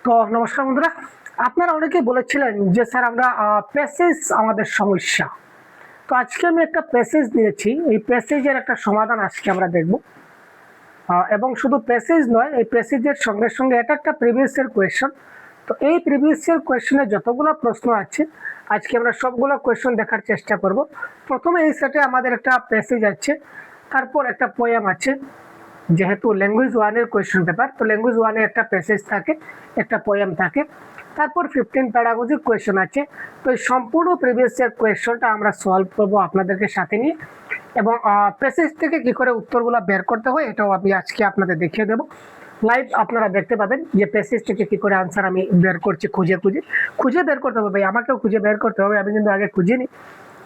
তো নমস্কার বন্ধুরা, আপনারা অনেকেই বলেছিলেন যে স্যার আমরা প্যাসেজ আমাদের সমস্যা। তো আজকে আমি একটা প্যাসেজ নিয়েছি, এই প্যাসেজের একটা সমাধান আজকে আমরা দেখব। এবং শুধু প্যাসেজ নয়, এই প্যাসেজের সঙ্গে সঙ্গে এটা একটা প্রিভিয়াস ইয়ার কোয়েশ্চন। তো এই প্রিভিয়াস ইয়ার কোয়েশ্চনে যতগুলো প্রশ্ন আছে আজকে আমরা সবগুলো কোয়েশ্চন দেখার চেষ্টা করব। প্রথমে এই সেটে আমাদের একটা প্যাসেজ আছে, তারপর একটা পোয়েম আছে। যেহেতু ল্যাঙ্গুয়েজ ওয়ানের কোয়েশ্চন পেপার, তো ল্যাঙ্গুয়েজ ওয়ানে একটা প্যাসেজ থাকে, একটা পোয়েম থাকে, তারপর 15 প্যারাগজিক কোয়েশ্চন আছে। তো এই সম্পূর্ণ প্রিভিয়াস ইয়ার কোয়েশ্চনটা আমরা সলভ করবো আপনাদেরকে সাথে নিয়ে, এবং প্যাসেজ থেকে কি করে উত্তরগুলো বের করতে হয় এটাও আমি আজকে আপনাদের দেখিয়ে দেবো লাইভ। আপনারা দেখতে পাবেন যে প্যাসেজ থেকে কি করে আনসার আমি বের করছি, খুঁজে খুঁজে খুঁজে বের করতে হবে। ভাই আমাকেও খুঁজে বের করতে হবে, আমি কিন্তু আগে খুঁজিনি,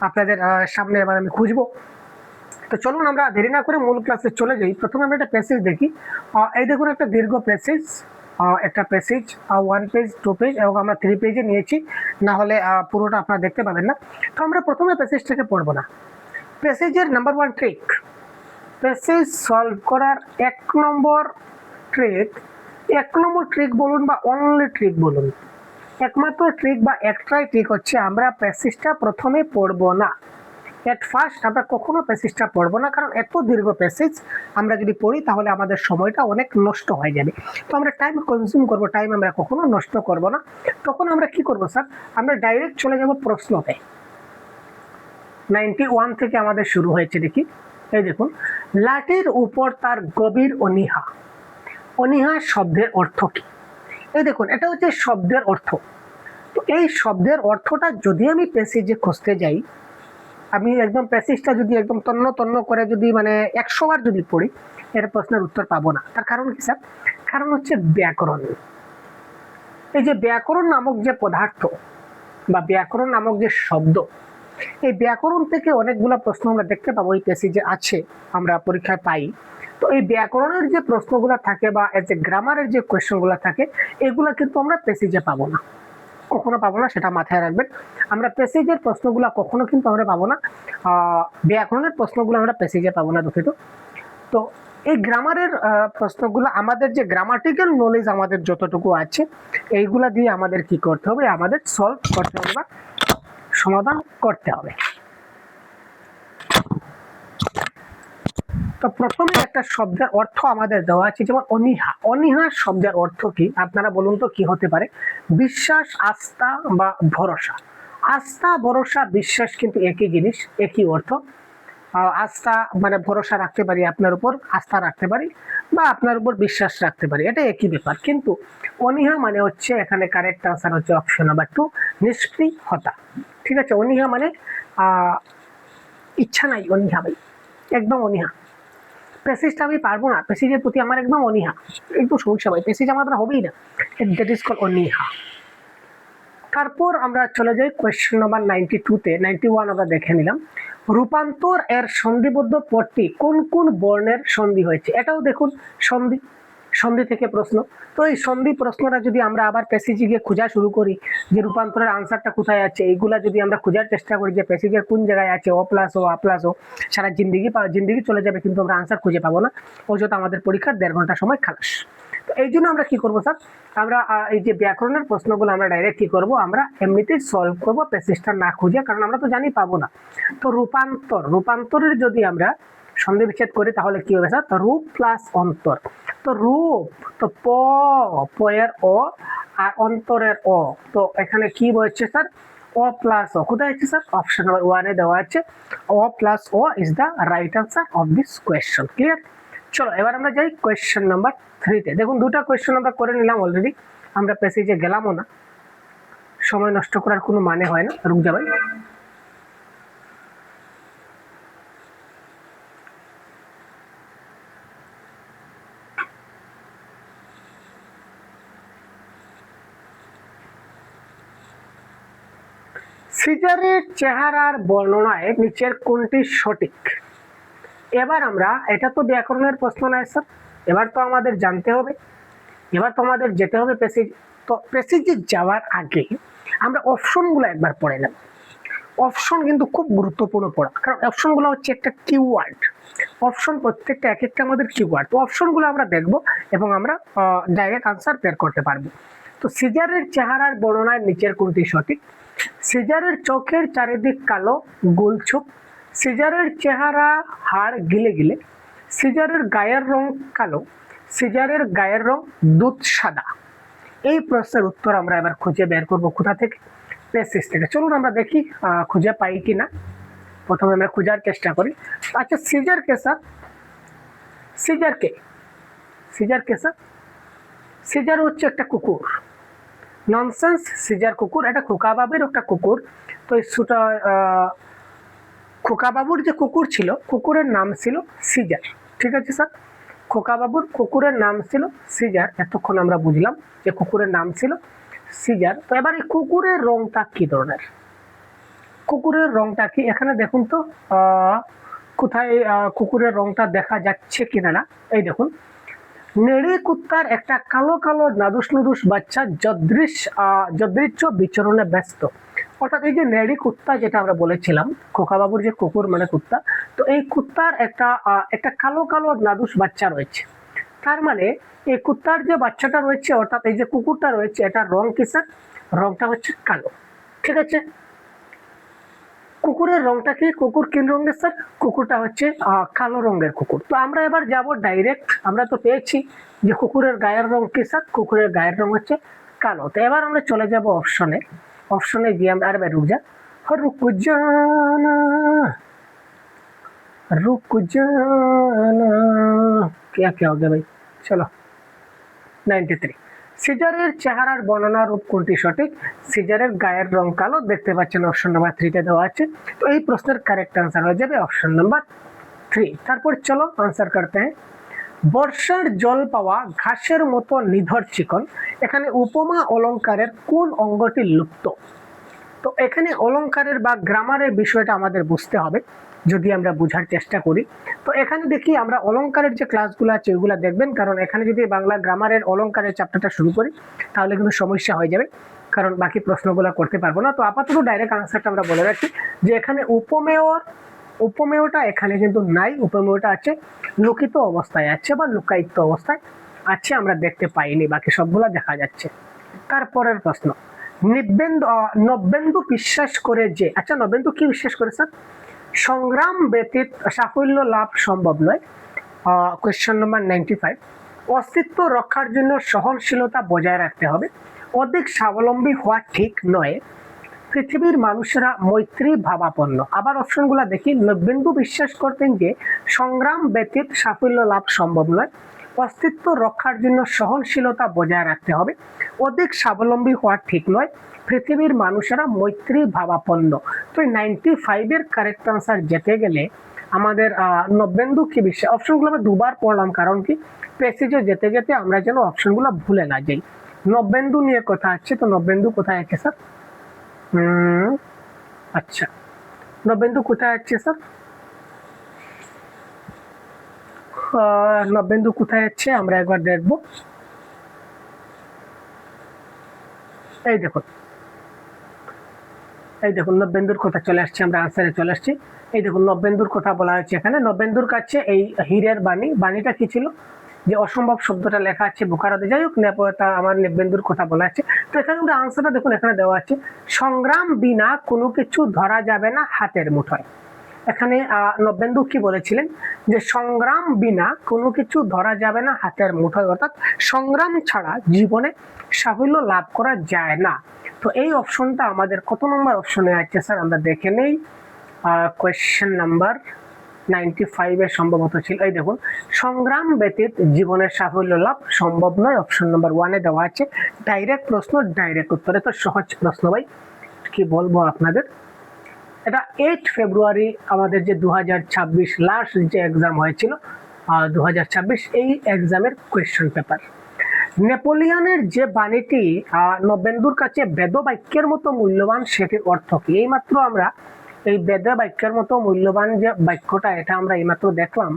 আপনাদের সামনে এবার আমি খুঁজবো। তো চলুন আমরা দেরি না করে মূল ক্লাসে চলে যাই। প্রথমে আমরা একটা প্যাসেজ দেখি। এই দেখুন একটা দীর্ঘ প্যাসেজ, একটা প্যাসেজ 1 পেজ 2 পেজ এবং আমরা 3 পেজে নিয়েছি, না হলে পুরোটা আপনারা দেখতে পাবেন না। তো আমরা প্রথমে প্যাসেজটাকে পড়বো না। প্যাসেজের নাম্বার 1 ট্রিক, প্যাসেজ সলভ করার 1 নম্বর ট্রিক, 1 নম্বর ট্রিক বলুন বা অনলি ট্রিক বলুন, একমাত্র ট্রিক বা একটাই ট্রিক হচ্ছে আমরা প্যাসেজটা প্রথমে পড়বো না। এট ফার্স্ট আমরা কখনো প্যাসেজটা পড়বো না, কারণ এত দীর্ঘ প্যাসেজ আমরা যদি পড়ি তাহলে আমাদের সময়টা অনেক নষ্ট হয়ে যাবে। তো আমরা টাইম কনজিউম করবো, টাইম আমরা কখনো নষ্ট করব না। তখন আমরা কি করব স্যার, আমরা ডাইরেক্ট চলে যাব প্রশ্নতে। 91 থেকে আমাদের শুরু হয়েছে, দেখি। এই দেখুন, লাঠির উপর তার গভীর অনীহা। অনীহা শব্দের অর্থ কি? এই দেখুন, এটা হচ্ছে শব্দের অর্থ। তো এই শব্দের অর্থটা যদি আমি প্যাসেজে খুঁজতে যাই, আমি একদম প্যাসেজটা যদি একদম তন্ন তন্ন করে যদি 100 বার যদি পড়ি, এর প্রশ্নের উত্তর পাবো না। তার কারণ কি স্যার? কারণ হচ্ছে ব্যাকরণ। এই যে ব্যাকরণ নামক যে পদার্থ বা ব্যাকরণ নামক যে শব্দ, এই ব্যাকরণ থেকে অনেকগুলো প্রশ্ন আমরা দেখতে পাবো এই প্যাসেজে আছে, আমরা পরীক্ষায় পাই। তো এই ব্যাকরণের যে প্রশ্নগুলো থাকে বা যে গ্রামারের যে কোয়েশ্চনগুলো থাকে, এগুলা কিন্তু আমরা প্যাসেজে পাবো না, কখনো পাবো না, সেটা মাথায় রাখবেন। আমরা প্যাসেজের প্রশ্নগুলো কখনো কিন্তু আমরা পাবো না, ব্যাকরণের প্রশ্নগুলো আমরা প্যাসেজে পাবো না, দুঃখিত। তো এই গ্রামারের প্রশ্নগুলো, আমাদের যে গ্রামাটিক্যাল নলেজ আমাদের যতটুকু আছে, এইগুলা দিয়ে আমাদের কি করতে হবে, আমাদের সলভ করতে হবে বা সমাধান করতে হবে। তো প্রথমে একটা শব্দের অর্থ আমাদের দেওয়া আছে, যেমন অনীহা। অনীহা শব্দের অর্থ কি আপনারা বলুন তো, কি হতে পারে? বিশ্বাস, আস্থা বা ভরসা। আস্থা, ভরসা, বিশ্বাস কিন্তু একই জিনিস, একই অর্থ। আস্থা ভরসা রাখতে পারি আপনার উপর, আস্থা রাখতে পারি বা আপনার উপর বিশ্বাস রাখতে পারি, এটা একই ব্যাপার। কিন্তু অনীহা মানে হচ্ছে, এখানে কারেক্ট আনসার হচ্ছে অপশন নাম্বার 2, নিষ্পৃহতা। ঠিক আছে, অনীহা মানে ইচ্ছা নাই, অনীহা ভাই, একদম অনীহা। প্যাসেজটা আমি পারবো না, প্যাসেজের প্রতি আমার একদম অনীহা, একটু সমস্যা ভাই, প্যাসেজ আমার দ্বারা হবেই না, দ্যাট ইজ কল্ড অনীহা। তারপর আমরা চলে যাই কোয়েশ্চেন নাম্বার 92-তে। 91 আমরা দেখে নিলাম। রূপান্তর এর সন্ধিবদ্ধ পদটি কোন কোন বর্ণের সন্ধি হয়েছে? এটাও দেখুন সন্ধি, সন্ধি থেকে প্রশ্ন। তো এই সন্ধি প্রশ্নটা যদি আমরা আবার প্যাসেজে গিয়ে খোঁজা শুরু করি যে রূপান্তরের আনসারটা কোথায় আছে, এইগুলা যদি আমরা খোঁজার চেষ্টা করি যে প্যাসেজের কোন জায়গায় আছে, ও প্লাস ও, আ প্লাস ও, সারা জিন্দিগি চলে যাবে, কিন্তু আমরা আনসার খুঁজে পাবো না। অযথা আমাদের পরীক্ষার 1.5 ঘন্টা সময় খালাস। তো এই জন্য আমরা কি করবো স্যার, আমরা এই যে ব্যাকরণের প্রশ্নগুলো আমরা ডাইরেক্ট কি করবো, আমরা এমনিতেই সলভ করবো প্যাসেজটা না খুঁজে, কারণ আমরা তো জানি পাবো না। তো রূপান্তরের যদি আমরা সন্ধি বিচ্ছেদ করি তাহলে কি হবে স্যার, রূপ প্লাস অন্তর। তো রূপ, তো প এর অ আর অন্তরের অ, তো এখানে কি বলছে স্যার, ও প্লাস ও। কোথায় আছে স্যার? অপশন নাম্বার 1-এ দেওয়া আছে, O plus O is the right answer of this question. Clear? চলো এবার আমরা যাই কোয়েশ্চেন নাম্বার 3-তে। দেখুন, দুটা কোয়েশ্চেন আমরা করে নিলাম অলরেডি, আমরা প্যাসেজে গেলামও না, সময় নষ্ট করার কোনো মানে হয় না। রুক যাবেন, সিজারের চেহারার বর্ণনায় নিচের কোনটি সঠিক? এবার আমরা, এটা তো ব্যাকরণের প্রশ্ন নয় স্যার, এবার তো আমাদের জানতে হবে, এবার তো আমাদের যেতে হবে প্যাসেজ। তো প্যাসেজে যাওয়ার আগে আমরা অপশনগুলো একবার পড়ে নেব। অপশন কিন্তু খুব গুরুত্বপূর্ণ পড়া, কারণ অপশনগুলো হচ্ছে একটা কিওয়ার্ড। অপশন প্রত্যেকটা এক একটা আমাদের কিওয়ার্ড। তো অপশনগুলো আমরা দেখব এবং আমরা ডাইরেক্ট আনসার বের করতে পারবো। তো সিজারের চেহারার বর্ণনায় নিচের কোনটি সঠিক? সিজারের চোখের চারিদিক কালো গোলছোপ, সিজারের চেহারা হাড় গিলে গিলে, সিজারের গায়ের রং কালো, সিজারের গায়ের রং দুধ সাদা। এই প্রশ্নের উত্তর আমরা এবার খুঁজে বের করব কোথা থেকে? প্যাসেজ থেকে। চলুন আমরা দেখি খুঁজে পাই কিনা। প্রথমে আমরা খোঁজার চেষ্টা করি। আচ্ছা, সিজার কে স্যার? সিজার কে? সিজার কে স্যার? সিজার হচ্ছে একটা কুকুর। ননসেন্স, সিজার কুকুর, এটা খোকাবাবুর একটা কুকুর। তো খোকাবাবুর যে কুকুর ছিল, কুকুরের নাম ছিল সিজার। ঠিক আছে স্যার, খোকাবাবুর কুকুরের নাম ছিল সিজার। এতক্ষণ আমরা বুঝলাম যে কুকুরের নাম ছিল সিজার। তো এবার এই কুকুরের রংটা কি ধরনের? কুকুরের রংটা কি? এখানে দেখুন তো কোথায় কুকুরের রংটা দেখা যাচ্ছে কিনা না। এই দেখুন, নেড়ি কুত্তার একটা কালো কালো নাদুস নুদুস বাচ্চা যদৃচ্ছ বিচরণে ব্যস্ত। অর্থাৎ এই যে নেড়ি কুত্তা যেটা আমরা বলেছিলাম, খোকাবাবুর যে কুকুর মানে কুত্তা, তো এই কুত্তার একটা কালো কালো নাদুস বাচ্চা রয়েছে। তার মানে এই কুত্তার যে বাচ্চাটা রয়েছে, অর্থাৎ এই যে কুকুরটা রয়েছে, এটার রং কি স্যার? রংটা হচ্ছে কালো। ঠিক আছে, কুকুরের রংটা কি? কুকুর কোন রঙের স্যার? কুকুরটা হচ্ছে কালো রঙের কুকুর। তো আমরা এবার যাব ডাইরেক্ট, আমরা তো পেয়েছি যে কুকুরের গায়ের রং কি স্যার? কুকুরের গায়ের রং হচ্ছে কালো। তো এবার আমরা চলে যাব অপশনে। অপশনে গিয়ে আমরা আরে রুক যা, রুক জানা, रुक जाना, क्या क्या हो गया भाई? चलो 93। সিজারের চেহারার বর্ণনা রূপ কোনটি সঠিক? সিজারের গায়ের রং কালো, দেখতে পাচ্ছেন অপশন নাম্বার 3 তে দেওয়া আছে। তো এই প্রশ্নের কারেক্ট आंसर হয়ে যাবে অপশন নাম্বার 3। তারপর চলো आंसर करते हैं। বর্ষার জল পাওয়া ঘাসের মতো নিধর চিকন, এখানে উপমা অলংকারের কোন অঙ্গটি লুপ্ত? তো এখানে অলংকারের বা গ্রামারের বিষয়টা আমাদের বুঝতে হবে যদি আমরা বোঝার চেষ্টা করি। তো এখানে দেখি আমরা অলংকারের যে ক্লাসগুলো আছে ওইগুলো দেখবেন, কারণ এখানে যদি বাংলা গ্রামারের অলংকারের চ্যাপ্টারটা শুরু করি তাহলে কিন্তু সমস্যা হয়ে যাবে, কারণ বাকি প্রশ্নগুলো করতে পারবো না। তো আপাতত ডাইরেক্ট আনসারটা আমরা বলে রাখি যে এখানে উপমেয়টা এখানে কিন্তু নাই। উপমেয়টা আছে লুকিত অবস্থায় আছে বা লুকায়িত অবস্থায় আছে, আমরা দেখতে পাইনি, বাকি সবগুলো দেখা যাচ্ছে। তারপরের প্রশ্ন, নবেন্দু বিশ্বাস করে যে, আচ্ছা নবেন্দু কি বিশ্বাস করে স্যার? সংগ্রাম ব্যতীত সাফল্য লাভ সম্ভব নয়। Question number 95। অস্তিত্ব রক্ষার জন্য সহনশীলতা বজায় রাখতে হবে। অধিক স্বাবলম্বী হওয়া ঠিক নয়। পৃথিবীর মানুষেরা মৈত্রী ভাবাপন্ন। আবার অপশনগুলো দেখি। নবেন্দু বিশ্বাস করতেন যে সংগ্রাম ব্যতীত সাফল্য লাভ সম্ভব নয়। অস্তিত্ব রক্ষার জন্য সহনশীলতা বজায় রাখতে হবে। অধিক স্বাবলম্বী হওয়া ঠিক নয়। পৃথিবীর মানুষেরা মৈত্রী ভাবাপন্ন। তো 95 এর কারেক্ট আনসার যেতে গেলে আমাদের নবেন্দু কি বিশ্বাস, অপশনগুলো আমরা দুবার পড়লাম, কারণ কি প্যাসেজে যেতে যেতে আমরা যেন অপশনগুলো ভুলে না যাই। নবেন্দু নিয়ে কথা আছে, তো নবেন্দু কোথায় আছে স্যার? আচ্ছা, নবেন্দু কোথায় আছে স্যার? নবেন্দু কোথায় আছে আমরা একবার দেখবো। এই দেখুন, এই দেখুন নবেন্দুর কথা চলে আসছে, আমরা আনসারে চলে আসছি। এই দেখুন নবেন্দুর কথা বলা হয়েছে এখানে। নবেন্দুর কাছে এই হীরের বাণীটা কি ছিল? যে অসম্ভব শব্দটা লেখা আছে বুখারাতে। যাই হোক, আমার নবেন্দুর কথা বলা আছে। তো এখানে আমরা আনসারটা দেখুন, এখানে দেওয়া আছে সংগ্রাম বিনা কোনো কিছু ধরা যাবে না হাতের মুঠোয়। এখানে নবেন্দু কি বলেছিলেন? যে সংগ্রাম বিনা কোনো কিছু ধরা যাবে না হাতের মুঠোয়, অর্থাৎ সংগ্রাম ছাড়া জীবনে সাফল্য লাভ করা যায় না। তো এই অপশনটা আমাদের কত নম্বর অপশনে আছে স্যার? আমরা দেখে নেই। কোয়েশ্চেন নাম্বার 95 এর সম্ভবত ছিল। এই দেখুন, সংগ্রাম ব্যতীত জীবনের সাফল্য লাভ সম্ভব নয়, অপশন নাম্বার 1 এ দেওয়া আছে। ডাইরেক্ট প্রশ্ন, ডাইরেক্ট উত্তরে, তো সহজ প্রশ্ন ভাই, কি বলবো আপনাদের। এটা 8 ফেব্রুয়ারি আমাদের যে 2026 লাস্ট যে এক্সাম হয়েছিল 2026, এই এক্সামের কোয়েশ্চেন পেপার। নেপোলিয়নের যে বাণীটি নবেন্দুর কাছে বেদবাক্যের মতো মূল্যবান, সেটির অর্থ কি? এইমাত্র আমরা এই বেদবাক্যের মতো মূল্যবান যে বাক্যটা, এটা আমরা এইমাত্র দেখলাম।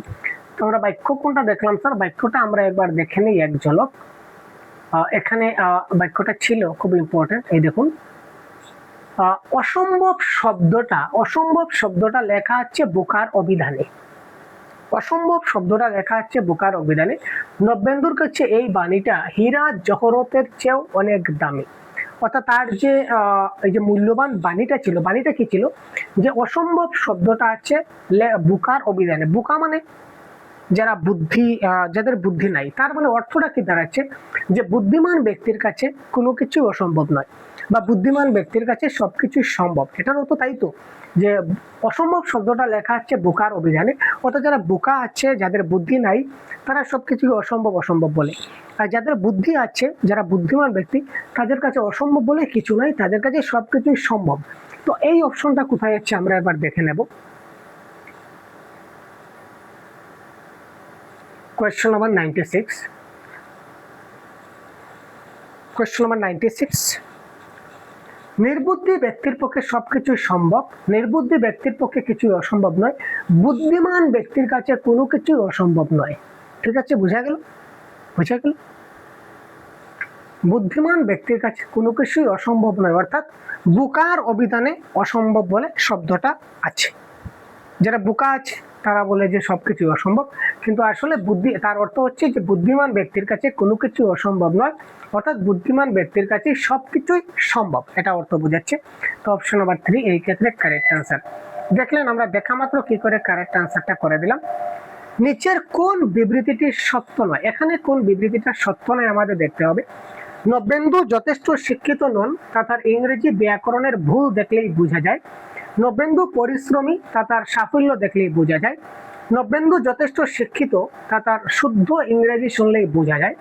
তো আমরা বাক্য কোনটা দেখলাম স্যার? বাক্যটা আমরা একবার দেখে নিই এক ঝলক। এখানে বাক্যটা ছিল খুব ইম্পর্টেন্ট। এই দেখুন, অসম্ভব শব্দটা লেখা আছে বুকার অভিধানে। অসম্ভব শব্দটা লেখা আছে বুকার অভিধানে। নবেন্দুর কাছে এই বাণীটা হীরা জহরতের চেয়েও অনেক দামি। অর্থাৎ তার যে এই যে মূল্যবান বাণীটা ছিল, বাণীটা কি ছিল, যে অসম্ভব শব্দটা আছে বুকার অভিধানে। বুকা মানে যারা বুদ্ধি, যাদের বুদ্ধি নাই, তার মানে অর্থটা কি দাঁড়াচ্ছে, যে বুদ্ধিমান ব্যক্তির কাছে কোনো কিছু অসম্ভব নয়, বা বুদ্ধিমান ব্যক্তির কাছে সবকিছু সম্ভব। এটার অর্থ তাই তো, যে অসম্ভব শব্দটা লেখা আছে বুকার অভিধানে। অর্থাৎ যারা বোকা আছে, যাদের বুদ্ধি নাই, তারা সবকিছু অসম্ভব অসম্ভব বলে। আর যাদের বুদ্ধি আছে, যারা বুদ্ধিমান ব্যক্তি, তাদের কাছে অসম্ভব বলে কিছু নাই, তাদের কাছে সবকিছুই সম্ভব। তো এই অপশনটা কোথায় আছে আমরা এবার দেখে নেব। Question number 96. Question number 96. নির্বুদ্ধি ব্যক্তির পক্ষে সবকিছু সম্ভব, নির্বুদ্ধি ব্যক্তির পক্ষে কিছুই অসম্ভব নয়, বুদ্ধিমান ব্যক্তির কাছে কোনো কিছুই অসম্ভব নয়। ঠিক আছে, বুঝা গেল? বুঝা গেল? বুদ্ধিমান ব্যক্তির কাছে কোনো কিছুই অসম্ভব নয়, অর্থাৎ বুকার অভিধানে অসম্ভব বলে শব্দটা আছে। যারা বোকা আছে তারা বলে যে সবকিছু অসম্ভব, কিন্তু আসলে বুদ্ধি, তার অর্থ হচ্ছে যে বুদ্ধিমান ব্যক্তির কাছে কোনো কিছু অসম্ভব নয়, অর্থাৎ বুদ্ধিমান ব্যক্তির কাছে সবকিছুই সম্ভব, এটা অর্থ বোঝাচ্ছে। তো অপশন নাম্বার 3 এই ক্ষেত্রে কারেক্ট আনসার। দেখলেন, আমরা দেখা মাত্র কি করে কারেক্ট আনসারটা করে দিলাম। নিচের কোন বিবৃতিটি সত্য নয়? এখানে কোন বিবৃতিটা সত্য নয় আমাদের দেখতে হবে। নবেন্দু যথেষ্ট শিক্ষিত নন, তা তার ইংরেজি ব্যাকরণের ভুল দেখলেই বোঝা যায়। নবেন্দু পরিশ্রমী, তা তার সাফল্য দেখলেই বোঝা যায়। নবেন্দু যথেষ্ট শিক্ষিত, তা তার শুদ্ধ ইংরেজি শুনলেই বোঝা যায়।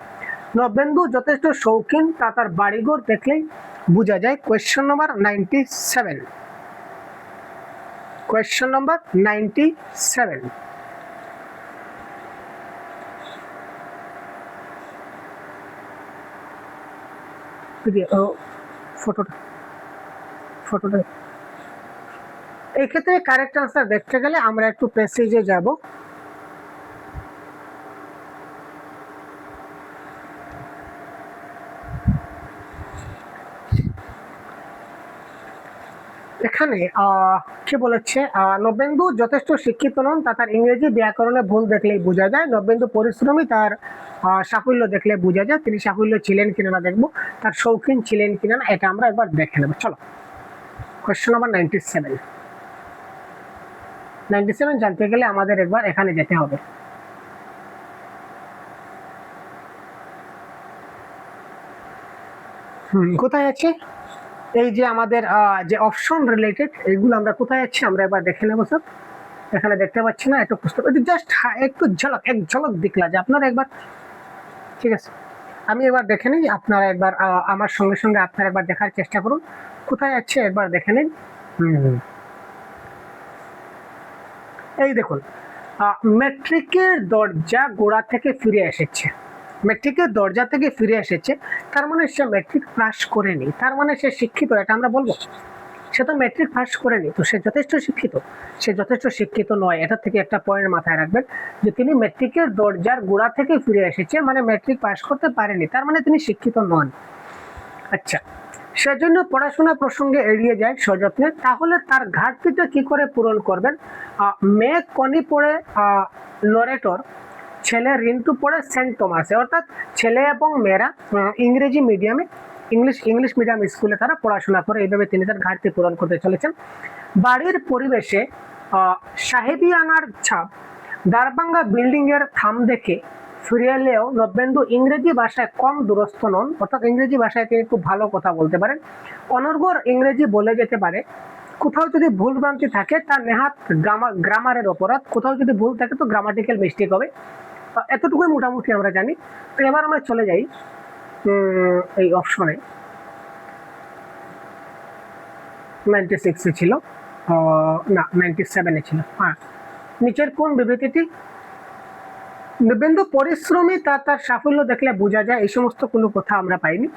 নবেন্দু যথেষ্ট শৌখিন, তা তার বাড়িঘর দেখলেই বোঝা যায়। Question number 97। Question number 97। ফটোটা এই ক্ষেত্রে কারেক্ট আনসার দেখতে গেলে আমরা একটু প্যাসেজে যাব। এখানে কি বলেছে, নবেন্দু যথেষ্ট শিক্ষিত নন, তা তার ইংরেজি ব্যাকরণে ভুল দেখলেই বোঝা যায়। নবেন্দু পরিশ্রমী, তার সাফল্য দেখলে বোঝা যায়। তিনি সাফল্য ছিলেন কিনা না দেখবো, তার শৌখিন ছিলেন কিনা না এটা আমরা একবার দেখে নেবো। চলো, কোয়েশ্চন নাম্বার 97। 97 জানতে গেলে আমাদের একবার এখানে যেতে হবে। কোথায় আছে এই যে আমাদের যে অপশন রিলেটেড, এইগুলো আমরা কোথায় আছে আমরা একবার দেখে নেবো। স্যার এখানে দেখতে পাচ্ছি না, একটু পুস্তক জাস্ট একটু ঝলক, এক ঝলক দেখলা যে আপনারা একবার, ঠিক আছে আমি এবার দেখে নিই, আপনারা একবার আমার সঙ্গে সঙ্গে আপনারা একবার দেখার চেষ্টা করুন কোথায় আছে, একবার দেখে নিন। এই দেখুন, ম্যাট্রিকের দরজা গোড়া থেকে ফিরে এসেছে। ম্যাট্রিকের দরজা থেকে ফিরে এসেছে, তার মানে সে ম্যাট্রিক পাস করেনি, তার মানে সে শিক্ষিত, এটা আমরা বলবো। সে তো ম্যাট্রিক পাস করেনি, তো সে যথেষ্ট শিক্ষিত। সে যথেষ্ট শিক্ষিত নয়, এটা থেকে একটা পয়েন্ট মাথায় রাখবেন, যে তিনি ম্যাট্রিকের দরজার গোড়া থেকে ফিরে এসেছে, মানে ম্যাট্রিক পাস করতে পারেনি, তার মানে তিনি শিক্ষিত নন। আচ্ছা, সেজন্য পড়াশোনা প্রসঙ্গে এড়িয়ে যায় সযত্নে। তাহলে তার ঘাটতিটা কি করে পূরণ করবেন? মেয়ে কনি পড়ে লরেটর, ছেলে রিন্টু পড়ে সেন্ট টমাসে। অর্থাৎ ছেলে এবং মেয়েরা ইংরেজি মিডিয়ামে, ইংলিশ মিডিয়াম স্কুলে তারা পড়াশোনা করে, এইভাবে তিনি তার ঘাটতি পূরণ করতে চলেছেন। বাড়ির পরিবেশে সাহেবিয়ানার ছাপ, দারবাঙ্গা বিল্ডিং এর থাম দেখে ফিরে এলেও নবেন্দু ইংরেজি ভাষায় কম দুরস্থ নন, অর্থাৎ ইংরেজি ভাষায় তিনি খুব ভালো কথা বলতে পারেন, অনর্গল ইংরেজি বলে যেতে পারে। কোথাও যদি ভুল ভ্রান্তি থাকে তার নেহাত গ্রামারের অপরাধ, কোথাও যদি ভুল থাকে তো গ্রামাটিক্যাল মিস্টেক হবে। এতটুকুই মোটামুটি আমরা জানি। তো এবার আমরা চলে যাই এই অপশনে। 96 ছিল না, 97 ছিল। হ্যাঁ, নিচের কোন বিবৃতিটি? নবেন্দু পরিশ্রমী, তার সাফল্য দেখলে বোঝা যায়, এই সমস্ত কোনো কথা আমরা পাইনি।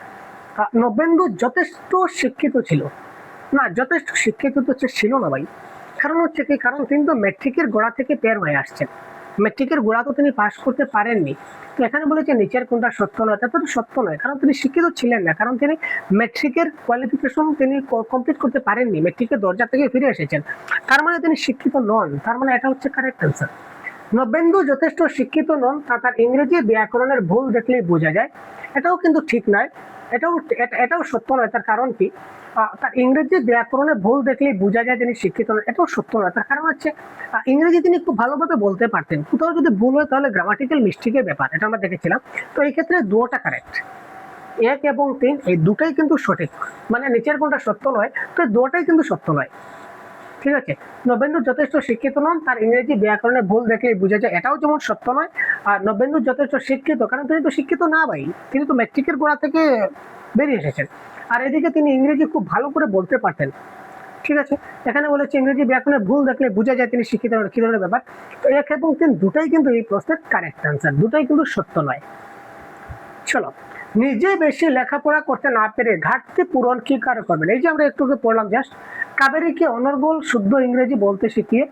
নবেন্দু যথেষ্ট শিক্ষিত ছিল না, যথেষ্ট শিক্ষিত তো ছিল না ভাই। কারণ হচ্ছে কি, কারণ কিন্তু ম্যাট্রিকের গোড়া থেকে বের হয়ে আসছেন। মেট্রিকের গোড়া তো তিনি পাশ করতে পারেননি। তো এখানে বলেছে নিচের কোনটা সত্য নয়, তা তো সত্য নয়, কারণ তিনি শিক্ষিত ছিলেন না, কারণ তিনি মেট্রিকের কোয়ালিফিকেশন তিনি কমপ্লিট করতে পারেননি, মেট্রিকের দরজা থেকে ফিরে এসেছেন, তার মানে তিনি শিক্ষিত নন, তার মানে এটা হচ্ছে কারেক্ট অ্যান্সার। নবেন্দু যথেষ্ট শিক্ষিত নন, তার ইংরেজি ব্যাকরণের ভুল দেখলেই বোঝা যায়, এটাও কিন্তু ঠিক নয়, এটাও সত্য নয়। তার কারণ কি? তার ইংরেজি ব্যাকরণের ভুল দেখলেই বোঝা যায় তিনি শিক্ষিত নন, এটাও সত্য নয়। তার কারণ হচ্ছে ইংরেজি তিনি খুব ভালোভাবে বলতে পারতেন, কোথাও যদি ভুল হয় তাহলে গ্রামাটিক্যাল মিস্টেকের ব্যাপার, এটা আমরা দেখেছিলাম। তো এই ক্ষেত্রে দুটোটা কারেক্ট, 1 এবং 3 এই দুটাই কিন্তু সঠিক, মানে নিচের কোনটা সত্য নয়, তো দুটোটাই কিন্তু সত্য নয়। ঠিক আছে, নবেন্দু যথেষ্ট শিক্ষিত নন, তার ইংরেজি ব্যাকরণের ভুল দেখে বোঝা যায়, এটাও যেমন সত্য নয়। আর নবেন্দু যথেষ্ট শিক্ষিত, কারণ তিনি তো শিক্ষিত না ভাই, তিনি তো মেট্রিকের গোড়া থেকে বেরিয়ে এসেছেন। আর এদিকে তিনি ইংরেজি খুব ভালো করে বলতে পারতেন। ঠিক আছে, এখানে বলেছে ইংরেজি ব্যাকরণের ভুল দেখলে বোঝা যায় তিনি শিক্ষিত নন, কি ধরনের ব্যাপার। তো 1 এবং 3 দুটাই কিন্তু এই প্রশ্নের কারেক্ট অ্যান্সার, দুটাই কিন্তু সত্য নয়। চলো, নিজে বেশি লেখাপড়া করতে না পেরে ঘাটতি পূরণ কি কারো করবেন? এই যে আমরা একটু পড়লাম জাস্ট, কাবেরীকে অনর্গল শুদ্ধ ইংরেজি বলতে শিখিয়ে,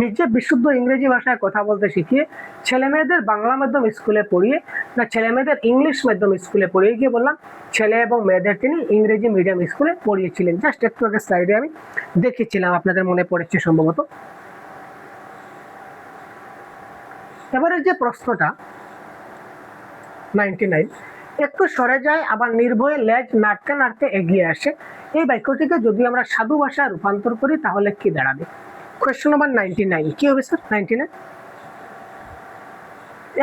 নিজে বিশুদ্ধ ইংরেজি ভাষায় কথা বলতে শিখিয়ে, ছেলে মেয়েদের বাংলা মাধ্যম স্কুলে পড়িয়ে, না ছেলে মেয়েদের ইংলিশ মাধ্যম স্কুলে পড়িয়ে, গিয়ে বললাম ছেলে এবং মেয়েদের তিনি ইংরেজি মিডিয়াম স্কুলে পড়িয়েছিলেন। জাস্ট একটু আগে স্লাইডে আমি দেখেছিলাম, আপনাদের মনে পড়েছে সম্ভবত। এবারে যে প্রশ্নটা 99, একটু সরে যায় আবার নির্ভয়ে লেজ নাড়তে নাড়তে এগিয়ে আসে, এই বাক্যটিকে যদি আমরা সাধু ভাষায় রূপান্তর করি তাহলে কি দাঁড়াবে? কোয়েশ্চন নাম্বার 99 কি হবে স্যার? 99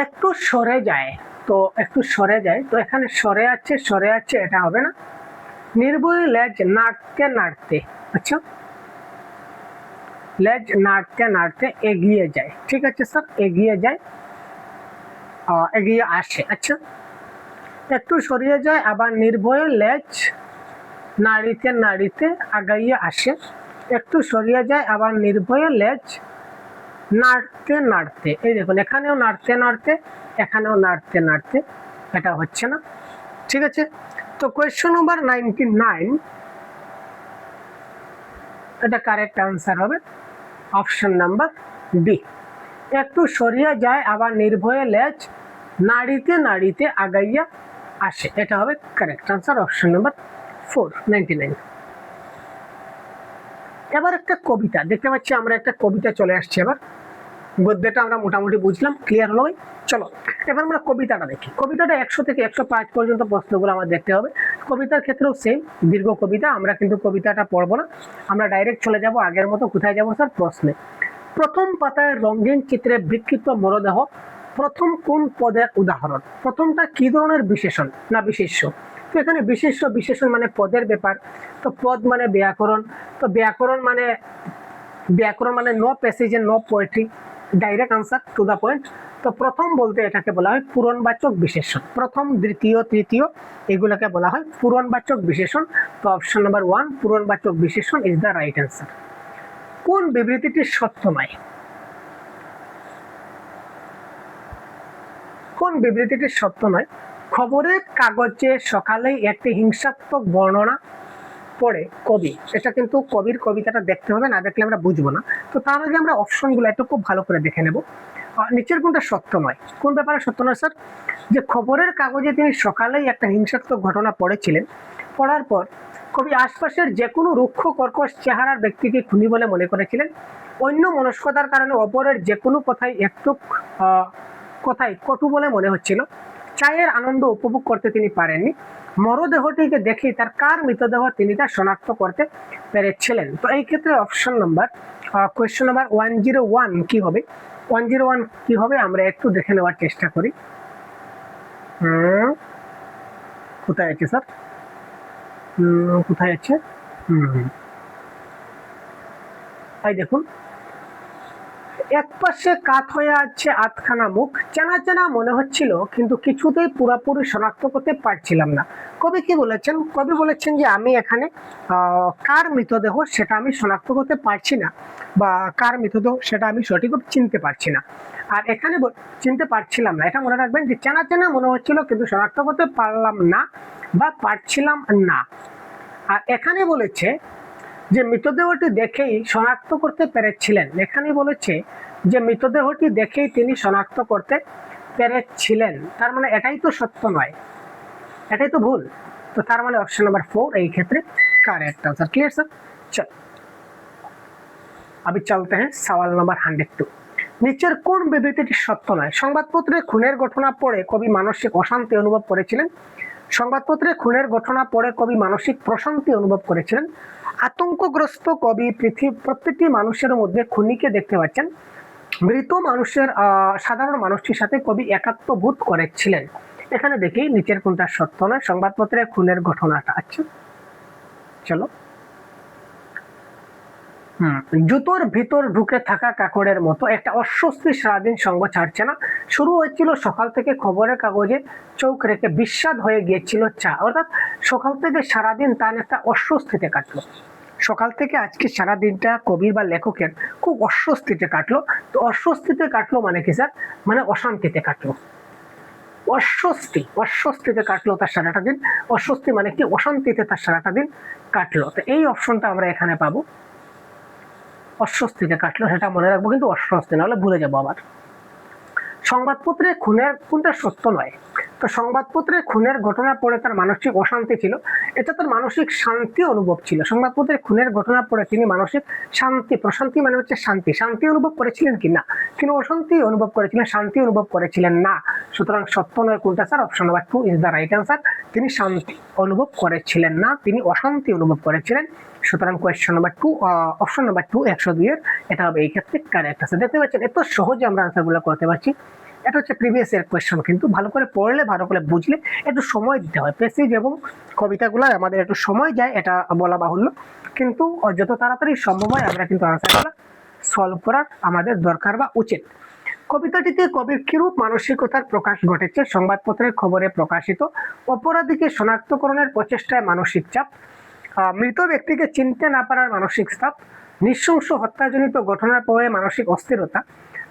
একটু সরে যায়, তো একটু সরে যায়, তো এখানে সরে আছে, এটা হবে না। নির্ভয়ে লেজ নাড়তে নাড়তে, আচ্ছা লেজ নাড়তে নাড়তে এগিয়ে যায়, ঠিক আছে স্যার, এগিয়ে যায়, এগিয়ে আসে। আচ্ছা, একটু সরিয়ে যায় আবার নির্ভয়ে লেজ নাড়িতে নাড়িতে আগাইয়ে আসে, একটু সরিয়ে যায় আবার নির্ভয়ে লেজ নাড়তে নাড়তে, এই দেখুন এখানেও নাড়তে নাড়তে, এখানেও নাড়তে নাড়তে, এটা হচ্ছে না। ঠিক আছে, তো কোয়েশ্চন নাম্বার 99, এটা কারেক্ট আনসার হবে অপশন নাম্বার ডি, একটু সরিয়ে যায় আবার নির্ভয়ে লেজ নাড়িতে নাড়িতে আগাইয়া আসে, এটা হবে কারেক্ট আনসার অপশন নাম্বার 4, 99। এবার একটা কবিতা দেখতে পাচ্ছি আমরা, একটা কবিতা চলে আসছে। এবার গদ্যটা আমরা মোটামুটি বুঝলাম, ক্লিয়ার হলো ভাই। চলো এবার আমরা কবিতাটা দেখি। কবিতাটা 100 থেকে 105 পর্যন্ত প্রশ্নগুলো আমার দেখতে হবে। কবিতার ক্ষেত্রেও সেম, দীর্ঘ কবিতা, আমরা কিন্তু কবিতাটা পড়বো না, আমরা ডাইরেক্ট চলে যাব আগের মতো। কোথায় যাবো স্যার? প্রশ্নে। প্রথম পাতায় রঙিন চিত্রে বিকৃত মরদেহ প্রথম কোন পদের উদাহরণ? প্রথমটা কি ধরনের বিশেষণ না বিশেষ্য? তো এখানে বিশেষ্য, বিশেষণ মানে পদের ব্যাপার, তো পদ মানে ব্যাকরণ, তো ব্যাকরণ মানে no passage, no poetry, direct answer, to the point. তো প্রথম বলতে এটাকে বলা হয় পূরণবাচক বিশেষণ, প্রথম দ্বিতীয় তৃতীয় এগুলোকে বলা হয় পূরণবাচক বিশেষণ। তো অপশন নাম্বার 1 পূরণবাচক বিশেষণ ইজ দ্য রাইট অ্যান্সার। কোন বিবৃতিটি সত্য নয়? কোন বিবৃতিটি সত্য নয়? খবরের কাগজে সকালেই একটি হিংসাত্মক বর্ণনা পড়ে কবি, এটা কিন্তু কবির কবিতাটা দেখতে হবে, না দেখলে আমরা বুঝবো না। তো তার আগে আমরা অপশনগুলো একটু খুব ভালো করে দেখে নেব। নিচের কোনটা সত্য নয়? কোন ব্যাপারে সত্য নয় স্যার? যে খবরের কাগজে তিনি সকালেই একটা হিংসাত্মক ঘটনা পড়েছিলেন, পড়ার পর কবি আশপাশের যে কোনো রুক্ষ কর্কশ চেহারার ব্যক্তিকে খুনি বলে মনে করেছিলেন, অন্য মনস্কতার কারণে অপরের যে কোনো কথাই কটু বলে মনে হচ্ছিল, চায়ের আনন্দ উপভোগ করতে তিনি পারেননি, মরদেহটিকে দেখে তার কার মৃতদেহ তিনি তা শনাক্ত করতে পেরেছিলেন। তো এই ক্ষেত্রে অপশন নাম্বার কোয়েশ্চন নাম্বার 101 কি হবে? 101 কি হবে আমরা একটু দেখে নেওয়ার চেষ্টা করি। কোথায় আছে স্যার? কোথায় আছে? তাই দেখুন, এক পাশে কাত হয়ে আছে আধখানা মুখ, চেনা চেনা মনে হচ্ছিল কিন্তু কিছুতেই পুরোপুরি শনাক্ত করতে পারছিলাম না। কবি কি বলেছেন? কবি বলেছেন যে আমি এখানে কার মৃতদেহ সেটা আমি শনাক্ত করতে পারছি না, বা কার মৃতদেহ সেটা আমি সঠিকভাবে চিনতে পারছি না। আর এখানে চিনতে পারছিলাম না, এটা মনে রাখবেন যে চেনা চেনা মনে হচ্ছিল কিন্তু শনাক্ত করতে পারলাম না বা পারছিলাম না। আর এখানে বলেছে যে মৃতদেহটি দেখেই শনাক্ত করতে পেরেছিলেন, এখানে বলেছে যে মৃতদেহটি দেখেই তিনি শনাক্ত করতে পেরেছিলেন, তার মানে এটাই তো সত্য নয়, এটাই তো ভুল। তো তার মানে অপশন নাম্বার 4 এই ক্ষেত্রে करेक्ट आंसर। Clear sir? चलो अभी चलते हैं सवाल नंबर 102। নিচের কোন বিবৃতিটি সত্য নয়? সংবাদপত্রে খুনের ঘটনা পড়ে কবি মানসিক অশান্তি অনুভব করেছিলেন। সংবাদপত্রে খুনের ঘটনা পড়ে কবি মানসিক প্রশান্তি অনুভব করেছিলেন। আতঙ্কগ্রস্ত কবি প্রত্যেকটি মানুষের মধ্যে খুনিকে দেখতে পাচ্ছেন। মৃত মানুষের সাধারণ মানুষটির সাথে কবি একাত্ম বোধ করেছিলেন। এখানে দেখি নিচের কোনটা সত্য নয় সংবাদপত্রে খুনের ঘটনাটা। আচ্ছা চলো, জুতোর ভিতর ঢুকে থাকা কাকড়ের মতো একটা অস্বস্তি সারাদিন সঙ্গ ছাড়ছে না। শুরু হয়েছিল সকাল থেকে খবরের কাগজে চোখ রেখে বিস্বাদ হয়ে গিয়েছিল চা। অর্থাৎ সকাল থেকে সারাদিন তার একটা অস্বস্তিতে কাটলো। সকাল থেকে আজকে সারাদিনটা কবির বা লেখকের খুব অস্বস্তিতে কাটলো। তো অস্বস্তিতে কাটলো মানে কি স্যার? মানে অশান্তিতে কাটলো। অস্বস্তিতে কাটলো তার সারাটা দিন। অস্বস্তি মানে কি? অশান্তিতে তার সারাটা দিন কাটলো। তো এই অপশনটা আমরা এখানে পাবো। অস্বস্তিতে কাটলো সেটা মনে রাখবো, কিন্তু অস্বস্তি না হলে ভুলে যাবো আবার। সংবাদপত্রে খুনের কোনটা সত্য নয়? তো সংবাদপত্রে খুনের ঘটনা পড়ে তার মানসিক অশান্তি ছিল, এটা তার মানসিক শান্তি অনুভব ছিল। সংবাদপত্রে খুনের ঘটনা পড়ে তিনি মানসিক শান্তি, প্রশান্তি মানে হচ্ছে শান্তি, শান্তি অনুভব করেছিলেন কি না? তিনি অশান্তি অনুভব করেছিলেন, শান্তি অনুভব করেছিলেন না। সুতরাং সত্য নয় কোনটা sir? Option number 2 is the right answer. তিনি শান্তি অনুভব করেছিলেন না, তিনি অশান্তি অনুভব করেছিলেন। সুতরাং কোয়েশ্চন নাম্বার 2 অপশন নাম্বার 2 102 এর এটা হবে এই ক্ষেত্রে কারেক্ট আছে। দেখতে পাচ্ছেন এত সহজে আমরা আনসারগুলো করতে পারছি। এটা হচ্ছে প্রিভিয়াস ইয়ার কোয়েশ্চন, কিন্তু ভালো করে পড়লে ভালো করে বুঝলে একটু সময় দিতে হয়। পেসেজ এবং কবিতাগুলো আমাদের একটু সময় যায়, এটা বলা বাহুল্য, কিন্তু যত তাড়াতাড়ি সম্ভব হয় আমরা কিন্তু আনসারগুলো সলভ করার আমাদের দরকার বা উচিত। কবিতাটিতে কবির কিরূপ মানসিকতার প্রকাশ ঘটেছে? সংবাদপত্রের খবরে প্রকাশিত অপরাধীকে শনাক্তকরণের প্রচেষ্টায় মানসিক চাপ, মৃত ব্যক্তিকে চিনতে না পারার মানসিক চাপ, নৃশংস হত্যাজনিত ঘটনার প্রভাবে মানসিক অস্থিরতা,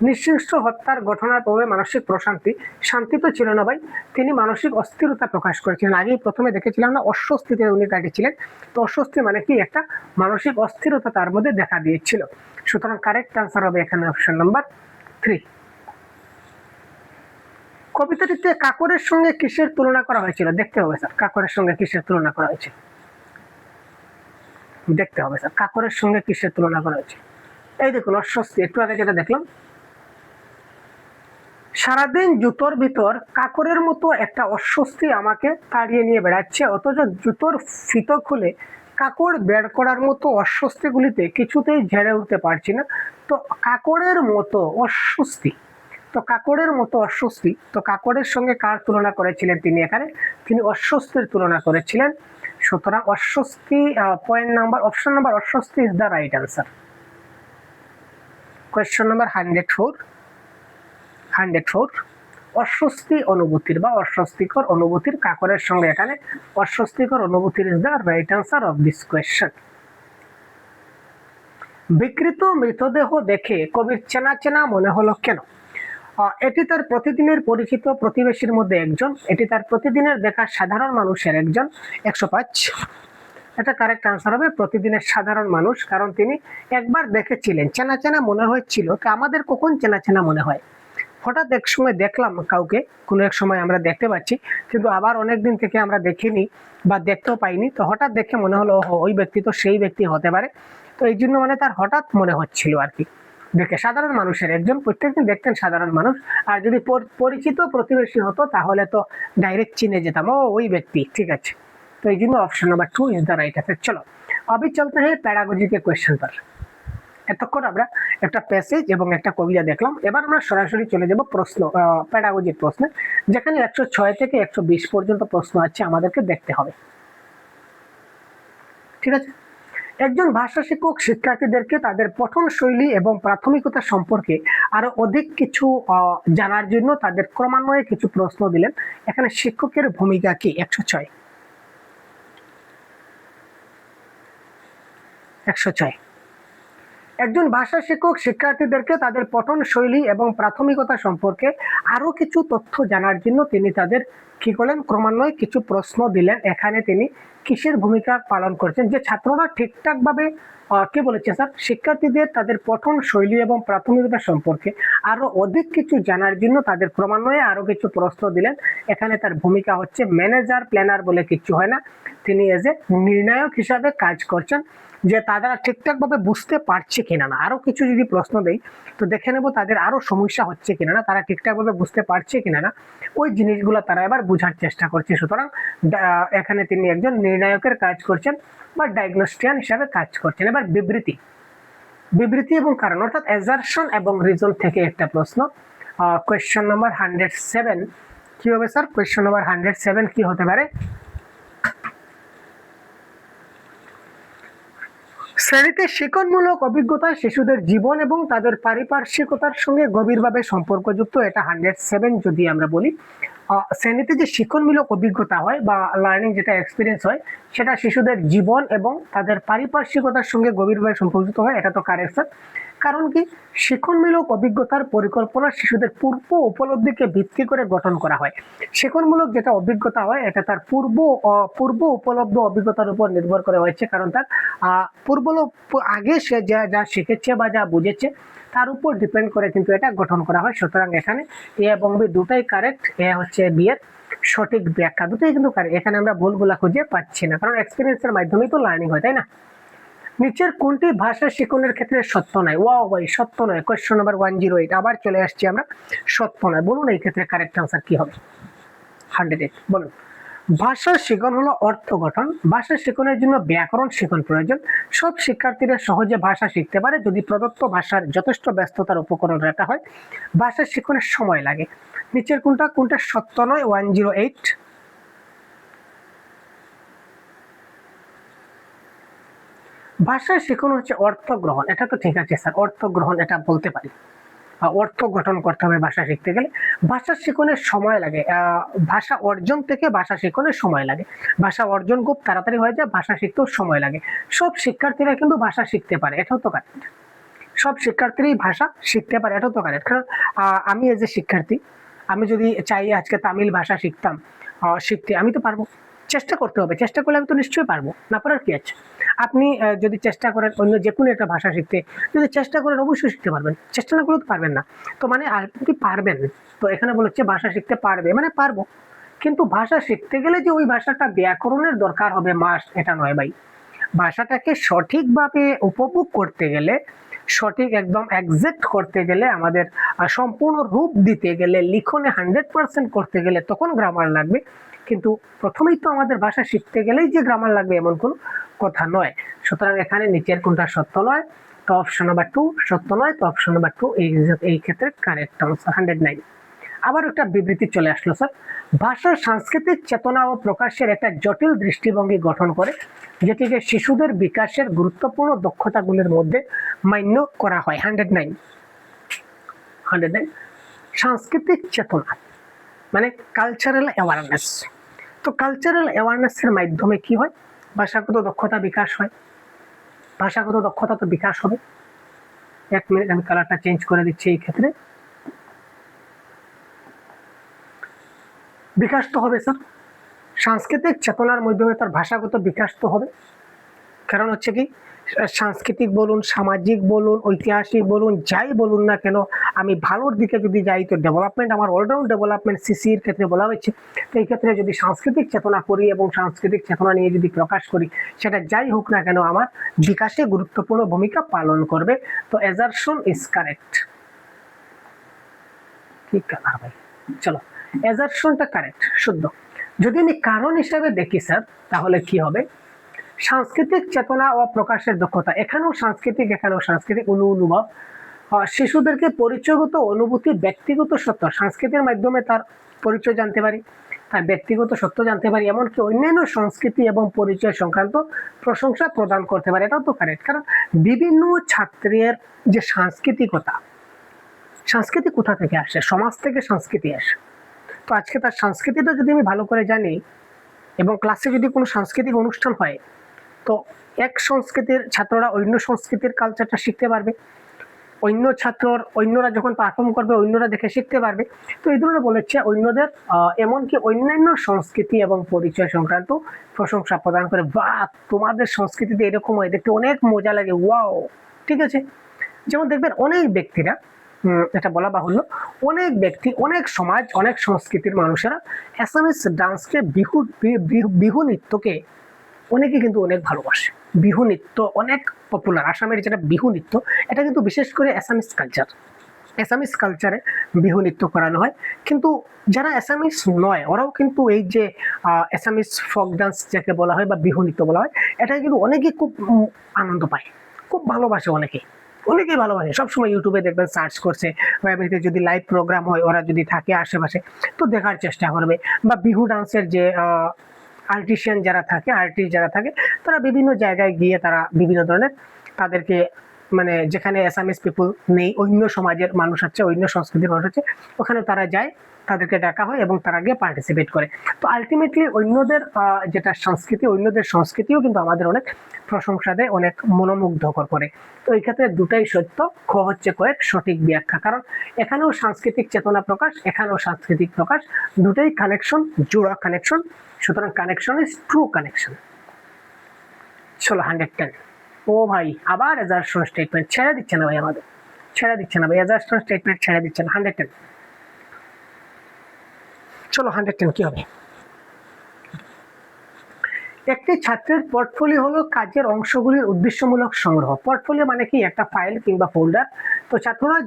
নৃশংস হত্যার ঘটনার প্রভাবে মানসিক প্রশান্তি। শান্তি তো ছিল না ভাই, তিনি মানসিক অস্থিরতা প্রকাশ করেছিলেন। আগেই প্রথমে দেখেছিলাম না অস্বস্তিতে উনি কাটিয়েছিলেন। তো অস্বস্তি মানে কি? একটা মানসিক অস্থিরতা তার মধ্যে দেখা দিয়েছিল। সুতরাং কারেক্ট আনসার হবে এখানে অপশন নাম্বার 3। কবিতাটিতে কাকরের সঙ্গে কিসের তুলনা করা হয়েছিল? দেখতে হবে স্যার, কাকরের সঙ্গে কিসের তুলনা করা হয়েছে? দেখতে হবে স্যার, কাকরের সঙ্গে কিসের তুলনা করা হয়েছে? এই দেখুন অস্বস্তি, একটু আগে যেটা দেখলাম, সারাদিন জুতোর ভিতর কাকরের মতো একটা অস্বস্তি আমাকে তাড়িয়ে নিয়ে বেড়াচ্ছে, অথচ জুতোর ফিতো খুলে কাকড় বের করার মতো অস্বস্তিগুলিতে কিছুতেই ঝেড়ে উঠতে পারছি না। তো কাকড়ের মতো অস্বস্তি, তো কাকড়ের মতো অস্বস্তি, তো কাকড়ের সঙ্গে কার তুলনা করেছিলেন তিনি? এখানে তিনি অস্বস্তির তুলনা করেছিলেন। সুতরাং অস্বস্তি পয়েন্ট নাম্বার অপশন নাম্বার অস্বস্তি is the right answer. Question number 104 অস্বস্তি অনুভূতির বা অস্বস্তিকর অনুভূতির কাকরের সঙ্গে এখানে অস্বস্তিকর অনুভূতির is the right answer of this question. বিকৃত মৃতদেহ দেখে কবির চেনা চেনা মনে হলো কেন? এটি তার প্রতিদিনের পরিচিত প্রতিবেশীর মধ্যে একজন, এটি তার প্রতিদিনের দেখা সাধারণ মানুষের একজন। 105 এটা কারেক্ট আনসার হবে প্রতিদিনের সাধারণ মানুষ, কারণ তিনি একবার দেখেছিলেন, চেনা চেনা মনে হয়েছিল। তো আমাদের কখন চেনা চেনা মনে হয়? হঠাৎ এক সময় দেখলাম কাউকে, কোনো এক সময় আমরা দেখতে পাচ্ছি, কিন্তু আবার অনেকদিন থেকে আমরা দেখিনি বা দেখতেও পাইনি। তো হঠাৎ দেখে মনে হলো ওই ব্যক্তি তো সেই ব্যক্তি হতে পারে। তো এই জন্য মানে তার হঠাৎ মনে হচ্ছিল আর কি দেখে। সাধারণ মানুষের একজন, প্রত্যেকদিন দেখতেন সাধারণ মানুষ, আর যদি পরিচিত প্রতিবেশী হতো তাহলে তো ডাইরেক্ট চিনে যেতাম, ওই ব্যক্তি। ঠিক আছে, তো এই জন্য option number 2 is the right answer. চলো अभी चलते हैं पैडागोजी के क्वेश्चन पर। এতক্ষণ আমরা একটা প্যাসেজ এবং একটা কবিতা দেখলাম, এবার আমরা সরাসরি চলে যাব প্রশ্ন, প্যাডাগোজির প্রশ্নে, যেখানে 106 থেকে 120 পর্যন্ত প্রশ্ন আছে, আমাদেরকে দেখতে হবে। ঠিক আছে, একজন ভাষা শিক্ষক শিক্ষার্থীদেরকে তাদের পঠন শৈলী এবং প্রাথমিকতা সম্পর্কে আরো অধিক কিছু জানার জন্য তাদের ক্রমান্বয়ে কিছু প্রশ্ন দিলেন। এখানে শিক্ষকের ভূমিকা কি? 106 একজন ভাষা শিক্ষক শিক্ষার্থীদেরকে তাদের পঠন শৈলী এবং প্রাথমিকতা সম্পর্কে আরো কিছু তথ্য জানার জন্য তিনি তাদের কি করলেন, ক্রমান্বয়ে কিছু প্রশ্ন দিলেন। এখানে তিনি কিসের ভূমিকা পালন করছেন, যে ছাত্ররা ঠিকঠাক ভাবে কি বলেছে স্যার, শিক্ষার্থীদের তাদের পঠন শৈলী এবং প্রাথমিকতা সম্পর্কে আরো অধিক কিছু জানার জন্য তাদের ক্রমান্বয়ে আরো কিছু প্রশ্ন দিলেন। এখানে তার ভূমিকা হচ্ছে ম্যানেজার, প্ল্যানার বলে কিছু হয় না, তিনি এজ এ নির্ণায়ক হিসাবে কাজ করছেন, যে তারা ঠিকঠাক ভাবে বুঝতে পারছে কিনা না। আরো কিছু যদি প্রশ্ন দেই তো দেখে নেব তাদের আরো সমস্যা হচ্ছে কিনা না, তারা ঠিকঠাক ভাবে বুঝতে পারছে কিনা না, ওই জিনিসগুলো তারা এবার বোঝার চেষ্টা করছে। সুতরাং এখানে তিনি একজন নির্ণায়কের কাজ করছেন বা ডায়াগনস্টিয়ান হিসাবে কাজ করছেন। এবার বিবৃতি, বিবৃতি এবং কারণ, অর্থাৎ অ্যাজারশন এবং রিজন থেকে একটা প্রশ্ন। কোয়েশ্চেন নাম্বার 107 কি হবে স্যার? কোয়েশ্চেন নাম্বার 107 কি হতে পারে? শ্রেণীতে শিক্ষণমূলক অভিজ্ঞতা শিশুদের জীবন এবং তাদের পারিপার্শ্বিকতার সঙ্গে গভীরভাবে সম্পর্কযুক্ত। এটা 107 যদি আমরা বলি। শ্রেণীতে যে শিক্ষণমূলক অভিজ্ঞতা হয় বা লার্নিং যেটা এক্সপিরিয়েন্স হয়, সেটা শিশুদের জীবন এবং তাদের পারিপার্শ্বিকতার সঙ্গে গভীরভাবে সম্পর্কিত হয়। এটা তো কারেক্ট স্যার। কারণ কি, শিক্ষণমূলক অভিজ্ঞতার পরিকল্পনা শিশুদের পূর্ব উপলব্ধিকে ভিত্তি করে গঠন করা হয়। শিক্ষণমূলক যেটা অভিজ্ঞতা হয় এটা তার পূর্ব উপলব্ধ অভিজ্ঞতার উপর নির্ভর করে হয়েছে, কারণ তার পূর্ব আগে সে যা শিখেছে বা যা বুঝেছে তার উপর ডিপেন্ড করে কিন্তু এটা গঠন করা হয়। সুতরাং এখানে এ এবং বি দুটাই কারেক্ট। এ হচ্ছে বি এর সঠিক ব্যাখ্যা, দুটোই কিন্তু কারেক্ট। এখানে আমরা ভুলগুলা খুঁজে পাচ্ছি না, কারণ এক্সপিরিয়েন্সের মাধ্যমেই তো লার্নিং হয়, তাই না? নিচের কোনটি ভাষা শিক্ষণের ক্ষেত্রে সত্য নয়? ওয়াও ভাই, সত্য নয়। কোয়েশ্চন নাম্বার 108 আবার চলে আসছি আমরা। সত্য নয়, বলুন এই ক্ষেত্রে কারেক্ট আনসার কি হবে? 108 বলুন। ভাষা শিখন হলো অর্থ গঠন। ভাষা শিখনের জন্য ব্যাকরণ শিখন প্রয়োজন। সব শিক্ষার্থীরা সহজে ভাষা শিখতে পারে যদি প্রদত্ত ভাষার যথেষ্ট ব্যস্ততার উপকরণ রাখা হয়। ভাষা শিখনের সময় লাগে। নিচের কোনটা কোনটা সত্য নয়? 108 ভাষা শেখানো হচ্ছে অর্থ গ্রহণ। এটা তো ঠিক আছে স্যার, অর্থ গ্রহণ এটা বলতে পারি। অর্থ গঠন করতে হবে ভাষা শিখতে গেলে। ভাষা শিখনের সময় লাগে, ভাষা অর্জন থেকে ভাষা শিখনের সময় লাগে। ভাষা অর্জন খুব তাড়াতাড়ি হয়ে যায়, ভাষা শিখতেও সময় লাগে। সব শিক্ষার্থীরা কিন্তু ভাষা শিখতে পারে, এটাও তো কারেক্ট। সব শিক্ষার্থীরাই ভাষা শিখতে পারে, এটাও তো কারেক্ট। কারণ আমি এজ এ শিক্ষার্থী, আমি যদি চাই আজকে তামিল ভাষা শিখতে আমি তো পারবো। চেষ্টা করতে হবে, চেষ্টা করলে আমি তো নিশ্চয়ই পারবো, না পারার কি আছে? আপনি যদি চেষ্টা করেন অন্য যে কোনো একটা ভাষা শিখতে, যদি চেষ্টা করেন অবশ্যই শিখতে পারবেন, চেষ্টা না করলে তো পারবেন না। তো মানে আপনি পারবেন, তো এখানে বলেছে ভাষা শিখতে পারবে মানে পারবো। কিন্তু ভাষা শিখতে গেলে যে ওই ভাষাটা ব্যাকরণের দরকার হবে মাস্ট, এটা নয় ভাই। ভাষাটাকে সঠিকভাবে উপভোগ করতে গেলে, সঠিক একদম একজ্যাক্ট করতে গেলে, আমাদের সম্পূর্ণ রূপ দিতে গেলে, লিখনে 100% করতে গেলে তখন গ্রামার লাগবে। কিন্তু প্রথমেই তো আমাদের ভাষা শিখতে গেলেই যে গ্রামার লাগবে এমন কোনো কথা নয়। সুতরাং এখানে নিচের কোনটা সত্য নয়? তো অপশন নাম্বার 2 সত্য নয়। তো অপশন নাম্বার 2 এই ক্ষেত্রে কারেক্ট আনসার 109। আবার একটা বিবৃতি চলে আসলো স্যার। ভাষার সাংস্কৃতিক চেতনা ও প্রকাশের একটা জটিল দৃষ্টিভঙ্গি গঠন করে, যেটিকে শিশুদের বিকাশের গুরুত্বপূর্ণ দক্ষতাগুলির মধ্যে মান্য করা হয়। 109 সাংস্কৃতিক চেতনা মানে কালচারাল অ্যাওয়ারনেস। তো কালচারাল অ্যাওয়ারনেসের মাধ্যমে কি হয়? ভাষাগত দক্ষতা বিকাশ হয়। ভাষাগত দক্ষতা তো বিকাশ হবে। এক মিনিট, আমি কালারটা চেঞ্জ করে দিচ্ছি। এই ক্ষেত্রে বিকাশ তো হবে স্যার, সাংস্কৃতিক চেতনার মাধ্যমে তার ভাষাগত বিকাশ তো হবে। কারণ হচ্ছে কি, সাংস্কৃতিক বলুন, সামাজিক বলুন, ঐতিহাসিক বলুন, যাই বলুন না কেন, আমি ভালোর দিকে যদি যাই তো ডেভেলপমেন্ট, আমার অলরাউন্ড ডেভেলপমেন্ট সিসির ক্ষেত্রে বলা হয়েছে। তো এই ক্ষেত্রে যদি সাংস্কৃতিক চেতনা করি এবং সাংস্কৃতিক চেতনা নিয়ে যদি প্রকাশ করি, সেটা যাই হোক না কেন আমার বিকাশে গুরুত্বপূর্ণ ভূমিকা পালন করবে। তো অ্যাজারশন ইজ কারেক্ট। ঠিক কথা ভাই, চলো অ্যাজারশনটা কারেক্ট, শুদ্ধ। যদি আমি কারণ হিসাবে দেখি স্যার, তাহলে কি হবে? সাংস্কৃতিক চেতনা ও প্রকাশের দক্ষতা, এখানেও সাংস্কৃতিক অনুভব। শিশুদেরকে পরিচয়গত অনুভূতি, ব্যক্তিগত সত্য, সংস্কৃতির মাধ্যমে তার পরিচয় জানতে পারি, তার ব্যক্তিগত সত্য জানতে পারি, এমনকি অন্যান্য সংস্কৃতি এবং পরিচয় সংক্রান্ত প্রশংসা প্রদান করতে পারে। এটাও তো কারেক্ট। কারণ বিভিন্ন ছাত্রের যে সাংস্কৃতিকতা, সংস্কৃতি কোথা থেকে আসে? সমাজ থেকে সংস্কৃতি আসে। তো আজকে তার সংস্কৃতিটা যদি আমি ভালো করে জানি এবং ক্লাসে যদি কোনো সাংস্কৃতিক অনুষ্ঠান হয়, তো এক সংস্কৃতির ছাত্ররা অন্য সংস্কৃতির কালচারটা শিখতে পারবে। অন্য ছাত্রর অন্যরা যখন পারফর্ম করবে অন্যরা দেখে শিখতে পারবে। তো এই ধরনের বলেছে অন্যদের এমনকি অন্যান্য সংস্কৃতি এবং পরিচয় সংক্রান্ত প্রশংসা প্রদান করে, বা তোমাদের সংস্কৃতিতে এরকম হয়, দেখতে অনেক মজা লাগে, ওয়াও। ঠিক আছে, যেমন দেখবেন অনেক ব্যক্তিরা, এটা বলা বাহুল্য, অনেক ব্যক্তি, অনেক সমাজ, অনেক সংস্কৃতির মানুষেরা অ্যাসামিস ডান্সকে, বিহু নৃত্যকে অনেকে কিন্তু অনেক ভালোবাসে। বিহু নৃত্য অনেক পপুলার, আসামের যেটা বিহু নৃত্য, এটা কিন্তু বিশেষ করে অ্যাসামিস কালচারে বিহু নৃত্য করানো হয়। কিন্তু যারা অ্যাসামিস নয় ওরাও কিন্তু এই যে অ্যাসামিস ফোক ডান্স যাকে বলা হয় বা বিহু নৃত্য বলা হয়, এটা কিন্তু অনেকেই খুব আনন্দ পায়, খুব ভালোবাসে, অনেকেই ভালোবাসে। সবসময় ইউটিউবে দেখবেন সার্চ করছে, বা এমনিতে যদি লাইভ প্রোগ্রাম হয় ওরা যদি থাকে আশেপাশে তো দেখার চেষ্টা করবে। বা বিহু ডান্সের যে আর্টিস্ট যারা থাকে তারা বিভিন্ন জায়গায় গিয়ে তারা বিভিন্ন ধরনের তাদেরকে, মানে যেখানে অ্যাসামিস পিপল নেই, অন্য সমাজের মানুষ আছে, অন্য সংস্কৃতির মানুষ আছে, ওখানে তারা যায়, তাদেরকে ডাকা হয় এবং তারা গিয়ে পার্টিসিপেট করে। তো আলটিমেটলি অন্যদের যেটা সংস্কৃতি, অন্যদের সংস্কৃতিও কিন্তু আমাদের অনেক প্রশংসা দেয়, অনেক মনোমুগ্ধকর করে। তো এই ক্ষেত্রে দুটাই সত্য, খ হচ্ছে কয়েক সঠিক ব্যাখ্যা, কারণ এখানেও সাংস্কৃতিক চেতনা প্রকাশ, এখানেও সাংস্কৃতিক প্রকাশ, দুটাই কানেকশন, জোড়া কানেকশন। সুতরাং কানেকশন ইজ ট্রু কানেকশন। চলো 110। ও ভাই, আবার অ্যাজারশন স্টেটমেন্ট ছেড়ে দিচ্ছে না ভাই, আমাদের ছেড়ে দিচ্ছে না ভাই, অ্যাজারশন স্টেটমেন্ট ছেড়ে দিচ্ছে না। 110, চলো 110 কি হবে? একটি ছাত্রের পোর্টফোলিও হলো কাজের অংশগুলির উদ্দেশ্যমূলক সংগ্রহ। পোর্টফোলিও মানে কি? একটা ফাইল কিংবা ফোল্ডার। তো ছাত্ররা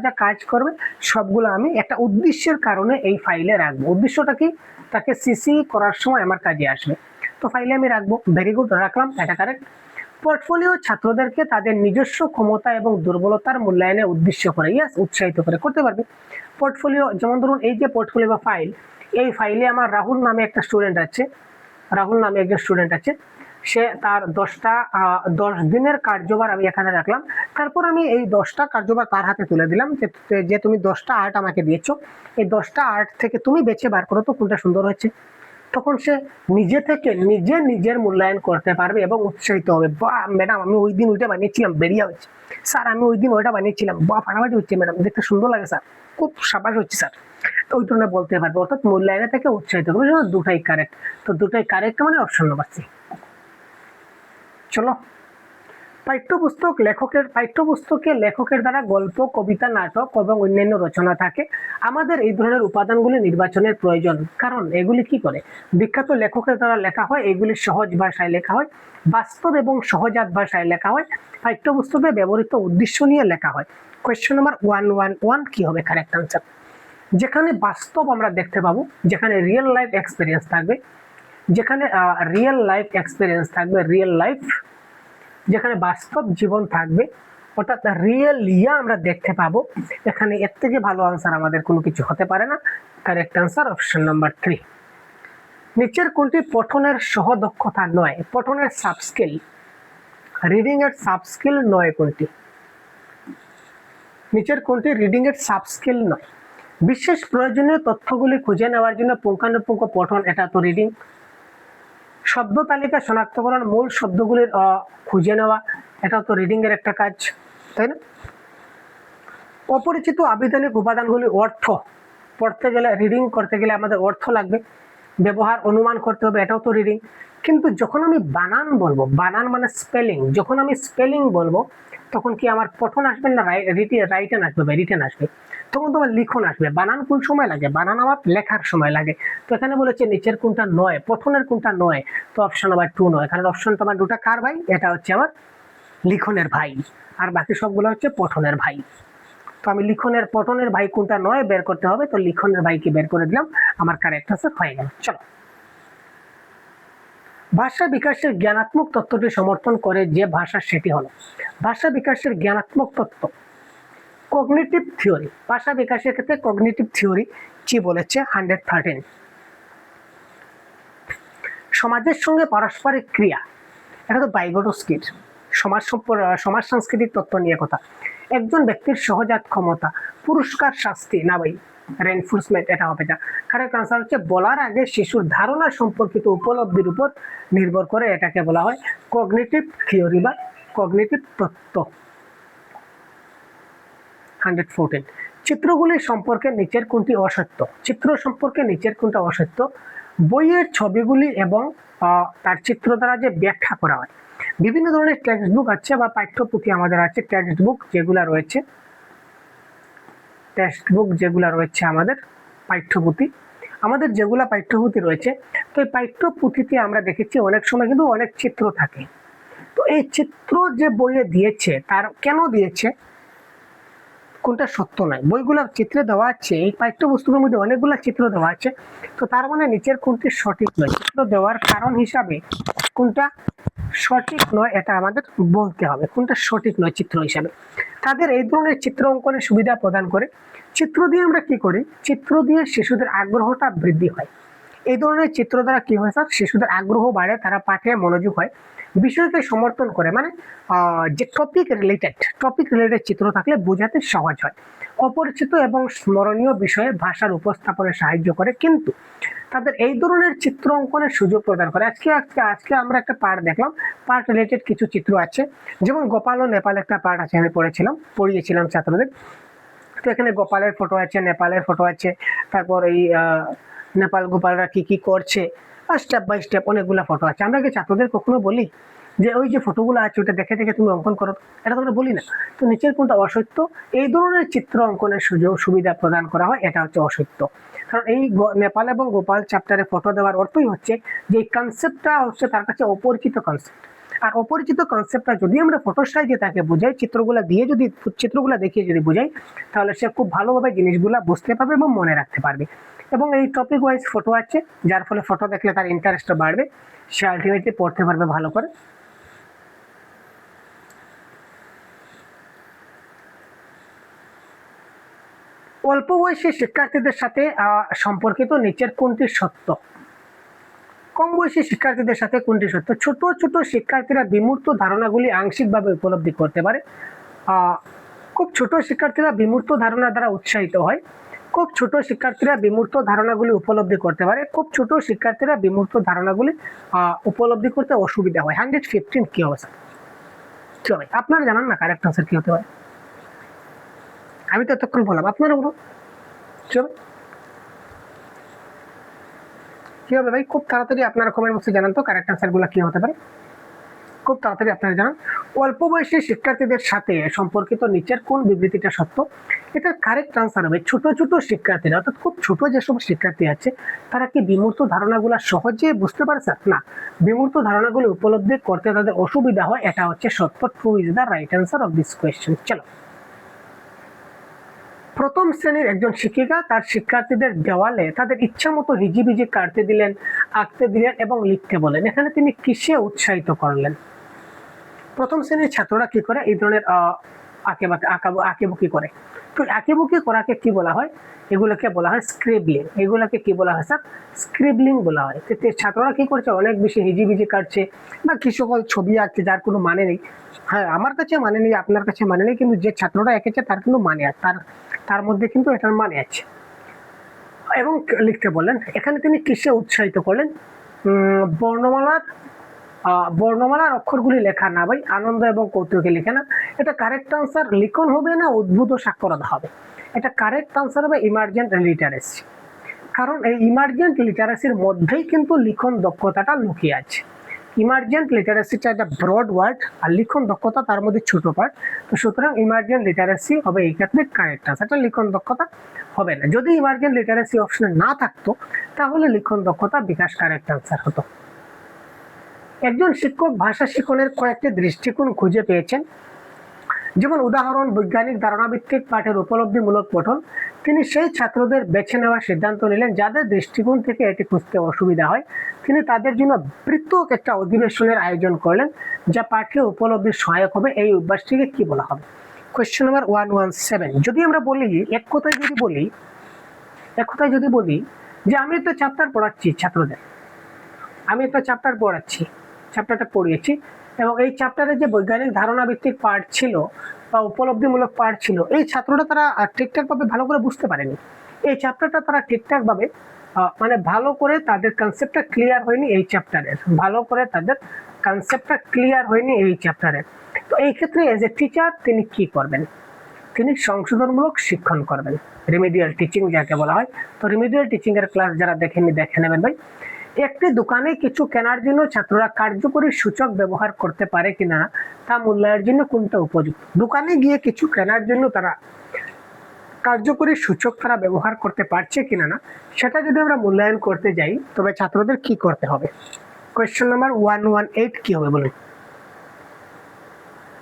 যা কাজ করবে সবগুলো আমি একটা উদ্দেশ্যের কারণে এই ফাইলে রাখবো। উদ্দেশ্যটা কি? তাকে সিসি করার সময় আমার কাজে আসবে, তো ফাইলে আমি রাখবো। ভেরি গুড, রাখলাম, এটা কারেক্ট। পোর্টফোলিও ছাত্রদেরকে তাদের নিজস্ব ক্ষমতা এবং দুর্বলতার মূল্যায়নে উদ্দেশ্য করে, উৎসাহিত করতে পারবে। পোর্টফোলিও যেমন ধরুন এই যে পোর্টফোলিও বা ফাইল, এই ফাইলে আমার রাহুল নামে একজন স্টুডেন্ট আছে, সে তার 10 দিনের কার্যভার আমি এখানে রাখলাম। তারপর আমি এই 10টা কার্যভার তার হাতে তুলে দিলাম যে তুমি 10টা আর্ট আমাকে দিয়েছো, এই 10টা আর্ট থেকে তুমি বেছে বার করো তো কোনটা সুন্দর হচ্ছে। তখন সে নিজের মূল্যায়ন করতে পারবে এবং উৎসাহিত হবে, বা ম্যাডাম আমি ওই দিন ওইটা বানিয়েছিলাম, বেরিয়ে হচ্ছে। স্যার আমি ওই দিন ওইটা বানিয়েছিলাম, বা ফাটাফাটি হচ্ছে ম্যাডাম, দেখতে সুন্দর লাগে স্যার, খুব সাবাস হচ্ছে স্যার। তো ওই ধরনের বলতে পারবে, অর্থাৎ মূল্যায়নে থেকে উৎসাহিত করবে। দুটাই কারেক্ট। তো দুটাই কারেক্ট মানে অপশন নম্বর সি। চলো, পাঠ্যপুস্তকে লেখকের দ্বারা গল্প, কবিতা, নাটক এবং অন্যান্য রচনা থাকে। আমাদের এই ধরনের উপাদানগুলি নির্বাচনের প্রয়োজন, কারণ এগুলি কি করে? বিখ্যাত লেখকের দ্বারা লেখা হয়, এগুলি সহজ ভাষায় লেখা হয়, বাস্তব এবং সহজাত ভাষায় লেখা হয়, পাঠ্যপুস্তকে ব্যবহৃত উদ্দেশ্য নিয়ে লেখা হয়। কোয়েশ্চেন নাম্বার 111 কি হবে কারেক্ট আনসার? যেখানে বাস্তব আমরা দেখতে পাবো, যেখানে রিয়েল লাইফ এক্সপিরিয়েন্স থাকবে, যেখানে বাস্তব জীবন থাকবে, অর্থাৎ রিয়েল আমরা দেখতে পাবো, এখানে এর থেকে ভালো আনসার আমাদের কোনো কিছু হতে পারে না। Correct answer option number 3। নিচের কোনটি পঠনের সহদক্ষতা নয়? পঠনের সাব স্কিল, রিডিং এর সাব স্কিল নয় কোনটি? নিচের কোনটি রিডিং এর সাব স্কিল নয়? বিশেষ প্রয়োজনীয় তথ্যগুলি খুঁজে নেওয়ার জন্য পুঙ্খানুপুঙ্খ পঠন, এটা তো রিডিং। শব্দ তালিকা শনাক্তকরণ, মূল শব্দগুলির খুঁজে নেওয়া, এটা তো রিডিং এর একটা কাজ, তাই না? অপরিচিত আবিধানিক উপাদানগুলি অর্থ, পড়তে গেলে রিডিং করতে গেলে আমাদের অর্থ লাগবে, ব্যবহার অনুমান করতে হবে, এটাও তো রিডিং। কিন্তু যখন আমি বানান বলবো, বানান মানে স্পেলিং, যখন আমি স্পেলিং বলবো তখন কি আমার পঠন আসবে না রিটেন আসবে? তখন তোমার লিখন আসবে। বানান কোন সময় লাগে? বানান আমার লেখার সময় লাগে। তো এখানে বলেছে নিচের কোনটা নয়, পঠনের কোনটা নয়? তো অপশন নাম্বার 2 নয়। এখানে অপশন তোমার দুটা কার ভাই? এটা হচ্ছে আমার লিখনের ভাই, আর বাকি সবগুলো হচ্ছে পঠনের ভাই। তো আমি পঠনের ভাই কোনটা নয় বের করতে হবে, তো লিখনের ভাইকে বের করে দিলাম, আমার কারেক্ট আনসার হয়ে গেল। চলো, ভাষা বিকাশের জ্ঞানাত্মক তত্ত্বটি সমর্থন করে যে ভাষা, সেটি হলো ভাষা বিকাশের জ্ঞানাত্মক তত্ত্ব, কগনিটিভ থিওরি। ভাষা বিকাশের ক্ষেত্রে কগনিটিভ থিওরি কি বলেছে? 113। সমাজের সঙ্গে পারস্পরিক ক্রিয়া, এটা তো বাইগোটস্কির সমাজ সাংস্কৃতিক তত্ত্ব নিয়ে কথা। একজন ব্যক্তির সহজাত ক্ষমতা, পুরস্কার, শাস্তি না ভাই, রেনফোর্সমেন্ট, এটা হবে না। কারেক্ট আনসার হচ্ছে বলার আগে শিশুর ধারণা সম্পর্কিত উপলব্ধির উপর নির্ভর করে এটাকে বলা হয় কগনিটিভ থিওরি বা কগনিটিভ তত্ত্ব। 114। চিত্রগুলি সম্পর্কে নিচের কোনটি অসত্য? চিত্র সম্পর্কে নিচের কোনটা অসত্য? বইয়ের ছবিগুলি এবং তার চিত্র দ্বারা যে ব্যাখ্যা করা হয়। বিভিন্ন ধরনের টেক্সট বুক আছে বা পাঠ্যপুথি আমাদের আছে, টেক্সট বুক যেগুলা রয়েছে, টেক্সট বুক যেগুলা রয়েছে আমাদের পাঠ্যপুথি, আমাদের যেগুলা পাঠ্যপুথি রয়েছে, তো এই পাঠ্যপুথিতে আমরা দেখেছি অনেক সময় কিন্তু অনেক চিত্র থাকে। তো এই চিত্র যে বইয়ে দিয়েছে তার কেন দিয়েছে কোনটা সত্য নয়। বইগুলা চিত্রে দেওয়া আছে, এই পাঠ্যপুস্তকের মধ্যে অনেকগুলা চিত্র দেওয়া আছে, তো তার মানে নিচের কোনটি সঠিক নয়। চিত্র দেওয়ার কারণ হিসাবে কোনটা সঠিক নয় এটা আমাদের বলতে হবে, কোনটা সঠিক নয় চিত্র হিসাবে। তাদের এই ধরনের চিত্র অঙ্কনের সুবিধা প্রদান করে। চিত্র দিয়ে আমরা কি করি? চিত্র দিয়ে শিশুদের আগ্রহটা বৃদ্ধি হয়। এই ধরনের চিত্র দ্বারা কি হয় স্যার? শিশুদের আগ্রহ বাড়ে, তারা পাঠে মনোযোগ হয়, বিষয়কে সমর্থন করে, মানে যে টপিক রিলেটেড চিত্র থাকলে বোঝাতে সহজ হয়, অপরিচিত এবং স্মরণীয় বিষয়ে ভাষার উপস্থাপনে সাহায্য করে, কিন্তু তাদের এই ধরনের চিত্র অঙ্কনের সুযোগ প্রদান করে। আজকে আমরা একটা পাঠ দেখলাম, পাঠ রিলেটেড কিছু চিত্র আছে, যেমন গোপাল ও নেপাল একটা পাঠ আছে, আমি পড়িয়েছিলাম ছাত্রদের। তো এখানে গোপালের ফটো আছে, নেপালের ফটো আছে, তারপর এই নেপাল গোপালরা কি কি করছে, আর স্টেপ বাই স্টেপ অনেকগুলো ফটো আছে। আমরা কি ছাত্রদের কখনো বলি যে ওই যে ফটোগুলো আছে ওটা দেখে দেখে তুমি অঙ্কন করো? এটা তো আমরা বলি না। তো নিচের কোনটা অসত্য? এই ধরনের চিত্র অঙ্কনের সুবিধা প্রদান করা হয়, এটা হচ্ছে অসত্য। কারণ এই নেপাল এবং গোপাল চ্যাপ্টারে ফটো দেওয়ার অর্থই হচ্ছে যে এই কনসেপ্টটা হচ্ছে তার কাছে অপরিচিত কনসেপ্ট। আর অপরিচিত কনসেপ্টটা যদি আমরা ফটো সাইজে তাকে বোঝাই, চিত্রগুলো দেখিয়ে যদি বোঝাই, তাহলে সে খুব ভালোভাবে জিনিসগুলো বুঝতে পারবে এবং মনে রাখতে পারবে। এবং এই টপিক ওয়াইজ ফটো আছে, যার ফলে ফটো দেখলে তার ইন্টারেস্টটা বাড়বে, সে আলটিমেটলি পড়তে পারবে ভালো করে। অল্প বয়সী শিক্ষার্থীদের সাথে সম্পর্কিত নিচের কোনটি সত্য? কম বয়সী শিক্ষার্থীদের সাথে কোনটি সত্য? ছোট ছোট শিক্ষার্থীরা বিমূর্ত ধারণাগুলি আংশিকভাবে উপলব্ধি করতে পারে। খুব ছোট শিক্ষার্থীরা বিমূর্ত ধারণা দ্বারা উৎসাহিত হয়। খুব ছোট শিক্ষার্থীরা বিমূর্ত ধারণাগুলি উপলব্ধি করতে পারে। খুব ছোট শিক্ষার্থীরা বিমূর্ত ধারণাগুলি উপলব্ধি করতে অসুবিধা হয়। 115 কি হবে স্যার? কি হবে আপনারা জানান না? কারেক্ট আনসার কি হতে পারে? আমি তো এতক্ষণ বললাম, আপনারা বলুন কি হবে? কি হবে ভাই? খুব তাড়াতাড়ি আপনারা কমেন্ট বক্সে জানান তো কারেক্ট আনসার গুলো কি হতে পারে, খুব তাড়াতাড়ি আপনারা জানান। অল্প বয়সী শিক্ষার্থীদের সাথে সম্পর্কিত নিচের কোন বিবৃতিটা সত্য? এটার কারেক্ট আনসার হবে ছোট ছোট শিক্ষার্থীরা, অর্থাৎ খুব ছোট যেসব শিক্ষার্থী আছে তারা কি বিমূর্ত ধারণাগুলো সহজে বুঝতে পারছে না? বিমূর্ত ধারণাগুলো উপলব্ধি করতে তাদের অসুবিধা হয়, এটা হচ্ছে সত্য। True is the right answer of this question. চলো, প্রথম শ্রেণীর একজন শিক্ষিকা তার শিক্ষার্থীদের দেওয়ালে তাদের ইচ্ছা মতো হিজিবিজি আঁকতে দিলেন এবং লিখতে বলেন। এখানে তিনি কিসে উৎসাহিত করলেন? প্রথম শ্রেণীর ছাত্ররা কি করে? এই ধরনের আঁকেবুকি করে। তো আঁকেবুকি করাকে কি বলা হয়? এগুলোকে বলা হয় স্ক্রিবলিং। এগুলোকে কি বলা হয় স্যার? স্ক্রিবলিং বলা হয়। ছাত্ররা কি করছে? অনেক বেশি হিজিবিজি কাটছে বা কি সকল ছবি আঁকছে যার কোনো মানে নেই। হ্যাঁ, আমার কাছে মানে নেই, আপনার কাছে মানে নেই, কিন্তু যে ছাত্রটা এঁকেছে তার কিন্তু মানে আছে, তার মধ্যে কিন্তু এটার মানে আছে। এবং লিখতে বললেন। এখানে তিনি কিসে উৎসাহিত করলেন? বর্ণমালার অক্ষরগুলি লেখা না ভাই, আনন্দ এবং কৌতুকে লিখে না। এটা কারেক্ট আনসার লিখন হবে না উদ্ভূত সাক্ষরতা হবে? এটা কারেক্ট আনসার হবে ইমার্জেন্ট লিটারেসি। কারণ এই ইমার্জেন্ট লিটারেসির মধ্যেই কিন্তু লিখন দক্ষতাটা লুকিয়ে আছে। ইমার্জেন্ট লিটারেসিটা একটা ব্রড ওয়ার্ড, আর লিখন দক্ষতা তার মধ্যে ছোট পার্ট। তো সুতরাং ইমার্জেন্ট লিটারেসি হবে এই ক্ষেত্রে কারেক্ট আনসার। এটা লিখন দক্ষতা হবে না। যদি ইমার্জেন্ট লিটারেসি অপশনে না থাকতো তাহলে লিখন দক্ষতা বিকাশ কারেক্ট আনসার হতো। একজন শিক্ষক ভাষা শিক্ষণের কয়েকটি দৃষ্টিকোণ খুঁজে পেয়েছেন, যেমন উদাহরণ, বৈজ্ঞানিক ধারণাভিত্তিক পাঠের উপলব্ধিমূলক পঠন। তিনি সেই ছাত্রদের বেছে নেওয়ার সিদ্ধান্ত নিলেন যাদের দৃষ্টিকোণ থেকে এটি খুঁজতে অসুবিধা হয়। তিনি তাদের জন্য পৃথক একটা অধিবেশনের আয়োজন করলেন যা পাঠ্য উপলব্ধির সহায়ক হবে। এই অভ্যাসটিকে কি বলা হবে? Question number 117। যদি আমরা বলি এক কথায় যদি বলি যে আমি একটা চ্যাপ্টার পড়াচ্ছি ছাত্রদের, চ্যাপ্টারটা পড়িয়েছি, এবং এই চ্যাপ্টারে যে বৈজ্ঞানিক ধারণা ভিত্তিক পার্ট ছিল বা উপলব্ধিমূলক পার্ট ছিল, এই ছাত্রটা তারা ঠিকঠাকভাবে ভালো করে বুঝতে পারেনি। এই চ্যাপ্টারটা তারা ঠিকঠাকভাবে মানে ভালো করে তাদের কনসেপ্টটা ক্লিয়ার হয়নি এই চ্যাপ্টারের। তো এই ক্ষেত্রে এজ এ টিচার তিনি কি করবেন? তিনি সংশোধনমূলক শিক্ষণ করবেন, রিমিডিয়াল টিচিং যাকে বলা হয়। তো রিমিডিয়াল টিচিং এর ক্লাস যারা দেখেননি দেখে নেবেন ভাই। একটি দোকানে কিছু কেনার জন্য ছাত্ররা কার্যকরী সূচক ব্যবহার করতে পারে কিনা তা মূল্যায়নের জন্য কোনটা উপযুক্ত। দোকানে গিয়ে কিছু কেনার জন্য তারা কার্যকরী সূচক তারা ব্যবহার করতে পারছে কিনা না সেটা যদি আমরা মূল্যায়ন করতে যাই তবে ছাত্রদের কি করতে হবে? কোয়েশ্চেন নাম্বার 118 কি হবে বলুন?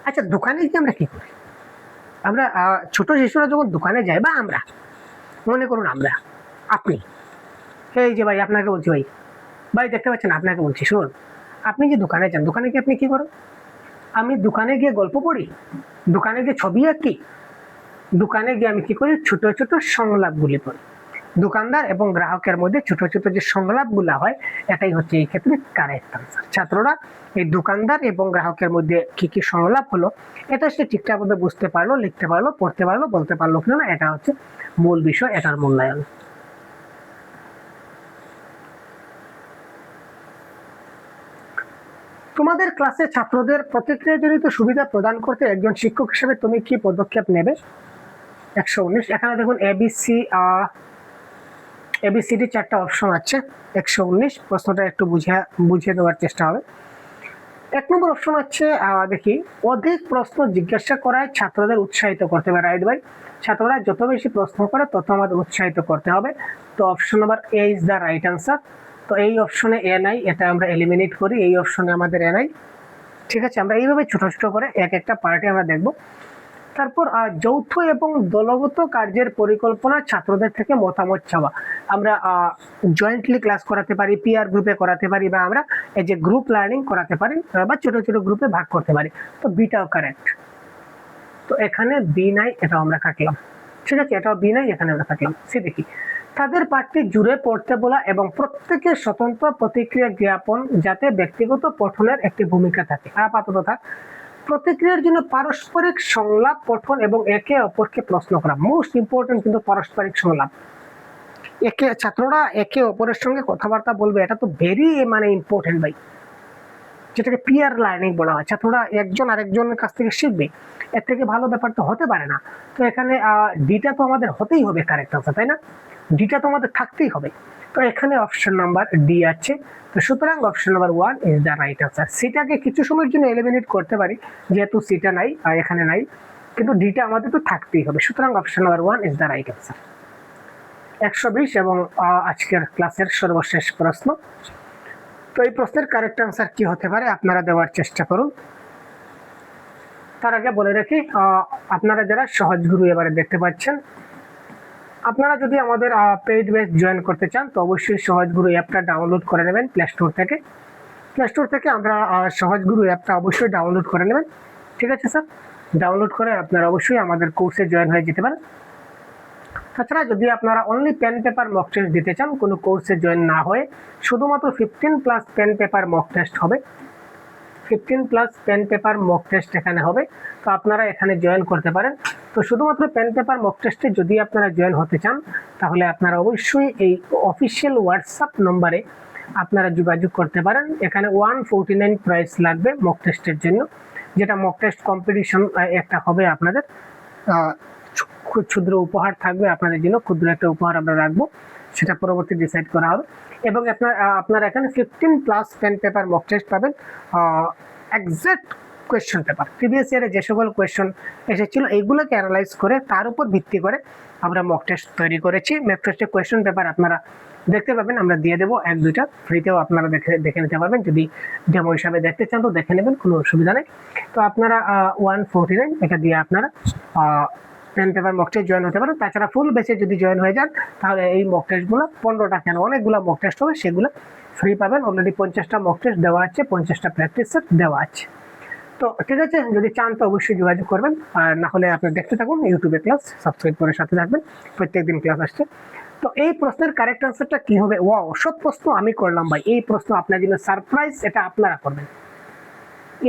আচ্ছা, দোকানে গিয়ে আমরা কি করি? আমরা ছোট শিশুরা যখন দোকানে যায়, বা আমরা মনে করুন আপনি, এই যে ভাই আপনাকে বলছি, ভাই দেখতে পাচ্ছেন আপনাকে বলছি, শুনুন, আপনি যে দোকানে যান, দোকানে গিয়ে আপনি কি করেন? আমি দোকানে গিয়ে গল্প পড়ি, দোকানে গিয়ে ছবি আঁকি, দোকানে গিয়ে আমি কি করি? ছোট ছোট সংলাপগুলি পড়ি। দোকানদার এবং গ্রাহকের মধ্যে ছোট ছোট যে সংলাপগুলো হয়, এটাই হচ্ছে এই ক্ষেত্রে কারেক্ট আনসার। ছাত্ররা এই দোকানদার এবং গ্রাহকের মধ্যে কি কি সংলাপ হলো এটা সে ঠিকঠাকভাবে বুঝতে পারলো, লিখতে পারলো, পড়তে পারলো, বলতে পারলো কিনা, এটা হচ্ছে মূল বিষয়, এটার মূল্যায়ন। তোমাদের ক্লাসে ছাত্রদের প্রতিক্রিয়াজনিত সুবিধা প্রদান করতে একজন শিক্ষক হিসেবে তুমি কি পদক্ষেপ নেবে? 119। এখানে দেখুন এবিসিডি 4টা অপশন আছে। 119 প্রশ্নটা একটু বুঝিয়ে দেওয়ার চেষ্টা হবে। 1 নম্বর অপশন আছে, দেখি, অধিক প্রশ্ন জিজ্ঞাসা করায় ছাত্রদের উৎসাহিত করতে হবে। রাইট ভাই, ছাত্ররা যত বেশি প্রশ্ন করে তত আমাদের উৎসাহিত করতে হবে। তো option number A is the right answer. তো এই অপশনে এ নাই, এটা আমরা এলিমিনেট করি, এই অপশনে আমাদের এ নাই। ঠিক আছে, আমরা এইভাবে ছোট ছোট করে এক একটা পার্টে আমরা দেখব। তারপর যৌথ এবং দলগত কার্যের পরিকল্পনা, ছাত্রদের থেকে মতামত চাওয়া। আমরা জয়েন্টলি ক্লাস করাতে পারি, পিয়ার গ্রুপে করাতে পারি, বা আমরা এই যে গ্রুপ লার্নিং করাতে পারি, বা ছোট ছোট গ্রুপে ভাগ করতে পারি। তো বিটাও কারেক্ট। তো এখানে বি নাই, এটাও আমরা কাটলাম। ঠিক আছে, এটাও বি নাই, এখানে আমরা কাটলাম। সে দেখি, তাদের পাঠটি জুড়ে পড়তে বলা এবং প্রত্যেকের স্বতন্ত্র প্রতিক্রিয়া জ্ঞাপন যাতে ব্যক্তিগত পঠনের একটি ভূমিকা থাকে। আপাতত থাক। প্রতিক্রিয়ার জন্য পারস্পরিক সংলাপ পঠন এবং একে অপরকে প্রশ্ন করা, মোস্ট ইম্পর্টেন্ট কিন্তু পারস্পরিক সংলাপ। ছাত্ররা একে অপরের সঙ্গে কথাবার্তা বলবে, এটা তো ভেরি ইম্পর্টেন্ট ভাই, যেটাকে পিয়ার লার্নিং বলা হয়। ছাত্ররা একজন আরেকজনের কাছ থেকে শিখবে, এর থেকে ভালো ব্যাপার তো হতে পারে না। তো এখানে ডিটা তো আমাদের হতেই হবে কারেক্ট আনসার, তাই না? ডিটা তো আমাদের থাকতেই হবে। তো এখানে অপশন নাম্বার ডি আছে। তো সুতরাং option number 1 is the right answer. সিটাকে কিছু সময়ের জন্য এলিমিনেট করতে পারি, যেহেতু সিটা নাই আর এখানে নাই, কিন্তু ডিটা আমাদের তো থাকতেই হবে। সুতরাং option number 1 is the right answer. 120 এবং আজকের ক্লাসের সর্বশেষ প্রশ্ন। তো এই প্রশ্নের কারেক্ট আনসার কি হতে পারে আপনারা দেওয়ার চেষ্টা করুন। তার আগে বলে রাখি, আপনারা যারা সহজ গুরু এবারে দেখতে পাচ্ছেন, আপনারা যদি আমাদের পেইড ব্যাচ জয়েন করতে চান তো অবশ্যই সহজ গুরু অ্যাপটা ডাউনলোড করে নেবেন প্লে স্টোর থেকে। আমরা সহজ গুরু অ্যাপটা অবশ্যই ডাউনলোড করে নেবেন। ঠিক আছে স্যার, ডাউনলোড করে আপনারা অবশ্যই আমাদের কোর্সে জয়েন হয়ে যেতে পারেন। তাছাড়া যদি আপনারা only pen paper mock test দিতে চান, কোনো কোর্সে জয়েন না হয়ে শুধুমাত্র 15+ পেন পেপার মক টেস্ট হবে, 15+ পেন পেপার মক টেস্ট এখানে হবে, তো আপনারা এখানে জয়েন করতে পারেন। তো শুধুমাত্র পেন পেপার মক টেস্টে যদি আপনারা জয়েন হতে চান তাহলে আপনারা অবশ্যই এই অফিসিয়াল হোয়াটসঅ্যাপ নম্বরে আপনারা যোগাযোগ করতে পারেন। এখানে 149 প্রাইস লাগবে মক টেস্টের জন্য, যেটা মক টেস্ট কম্পিটিশন একটা হবে আপনাদের, ক্ষুদ্র উপহার থাকবে আপনাদের জন্য, ক্ষুদ্র একটা উপহার আমরা রাখবো, সেটা পরবর্তী ডিসাইড করা হবে। এবং আপনারা এখানে 15+ পেন পেপার মক টেস্ট পাবেন, এক্সাক্ট কোয়েশ্চন পেপার, প্রিভিয়াস ইয়ারে যে সকল কোয়েশ্চন এসেছিল এইগুলোকে অ্যানালাইজ করে তার উপর ভিত্তি করে আমরা মক টেস্ট তৈরি করেছি। মক টেস্টের কোয়েশ্চন পেপার আপনারা দেখতে পাবেন, আমরা দিয়ে দেবো 1-2টা ফ্রিতেও, আপনারা দেখে নিতে পারবেন। যদি ডেমো হিসাবে দেখতে চান তো দেখে নেবেন, কোনো অসুবিধা নেই। তো আপনারা 149 এটা দিয়ে আপনারা pen paper mock test join হতে পারেন। তাছাড়া ফুল বেসে যদি জয়েন হয়ে যান তাহলে এই মক টেস্টগুলো 15টা কেন অনেকগুলো মক টেস্ট হবে, সেগুলো ফ্রি পাবেন। অলরেডি 50টা মক টেস্ট দেওয়া আছে, 50টা প্র্যাকটিস সেট দেওয়া আছে। তো ঠিক আছে, যদি চান তো অবশ্যই যোগাযোগ করবেন, আর না হলে আপনি দেখতে থাকুন ইউটিউবে ক্লাস, সাবস্ক্রাইব করে সাথে থাকবেন, প্রত্যেকদিন ক্লাস আসছে। তো এই প্রশ্নের কারেক্ট আনসারটা কি হবে? ওয়াও, সব প্রশ্ন আমি করলাম ভাই, এই প্রশ্ন আপনার জন্য সারপ্রাইজ, এটা আপনারা করবেন।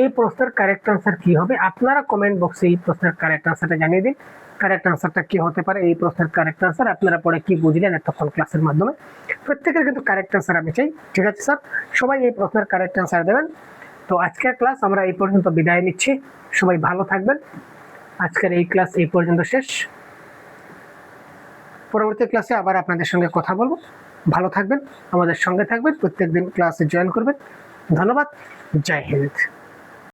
এই প্রশ্নের কারেক্ট আনসার কি হবে আপনারা কমেন্ট বক্সে এই প্রশ্নের কারেক্ট আনসারটা জানিয়ে দিন। কারেক্ট আনসারটা কি হতে পারে, এই প্রশ্নের কারেক্ট আনসার আপনারা পরে কি বুঝলেন এতক্ষণ ক্লাসের মাধ্যমে, প্রত্যেকের কিন্তু কারেক্ট আনসার আমি চাই। ঠিক আছে স্যার, সবাই এই প্রশ্নের কারেক্ট আনসার দেবেন। তো আজকের ক্লাস আমরা এই পর্যন্ত বিদায় নিচ্ছি, সবাই ভালো থাকবেন, আজকের এই ক্লাস এই পর্যন্ত শেষ। পরবর্তী ক্লাসে আবার আপনাদের সঙ্গে কথা বলবো। ভালো থাকবেন, আমাদের সঙ্গে থাকবেন, প্রত্যেকদিন ক্লাসে জয়েন করবেন। ধন্যবাদ। জয় হিন্দ।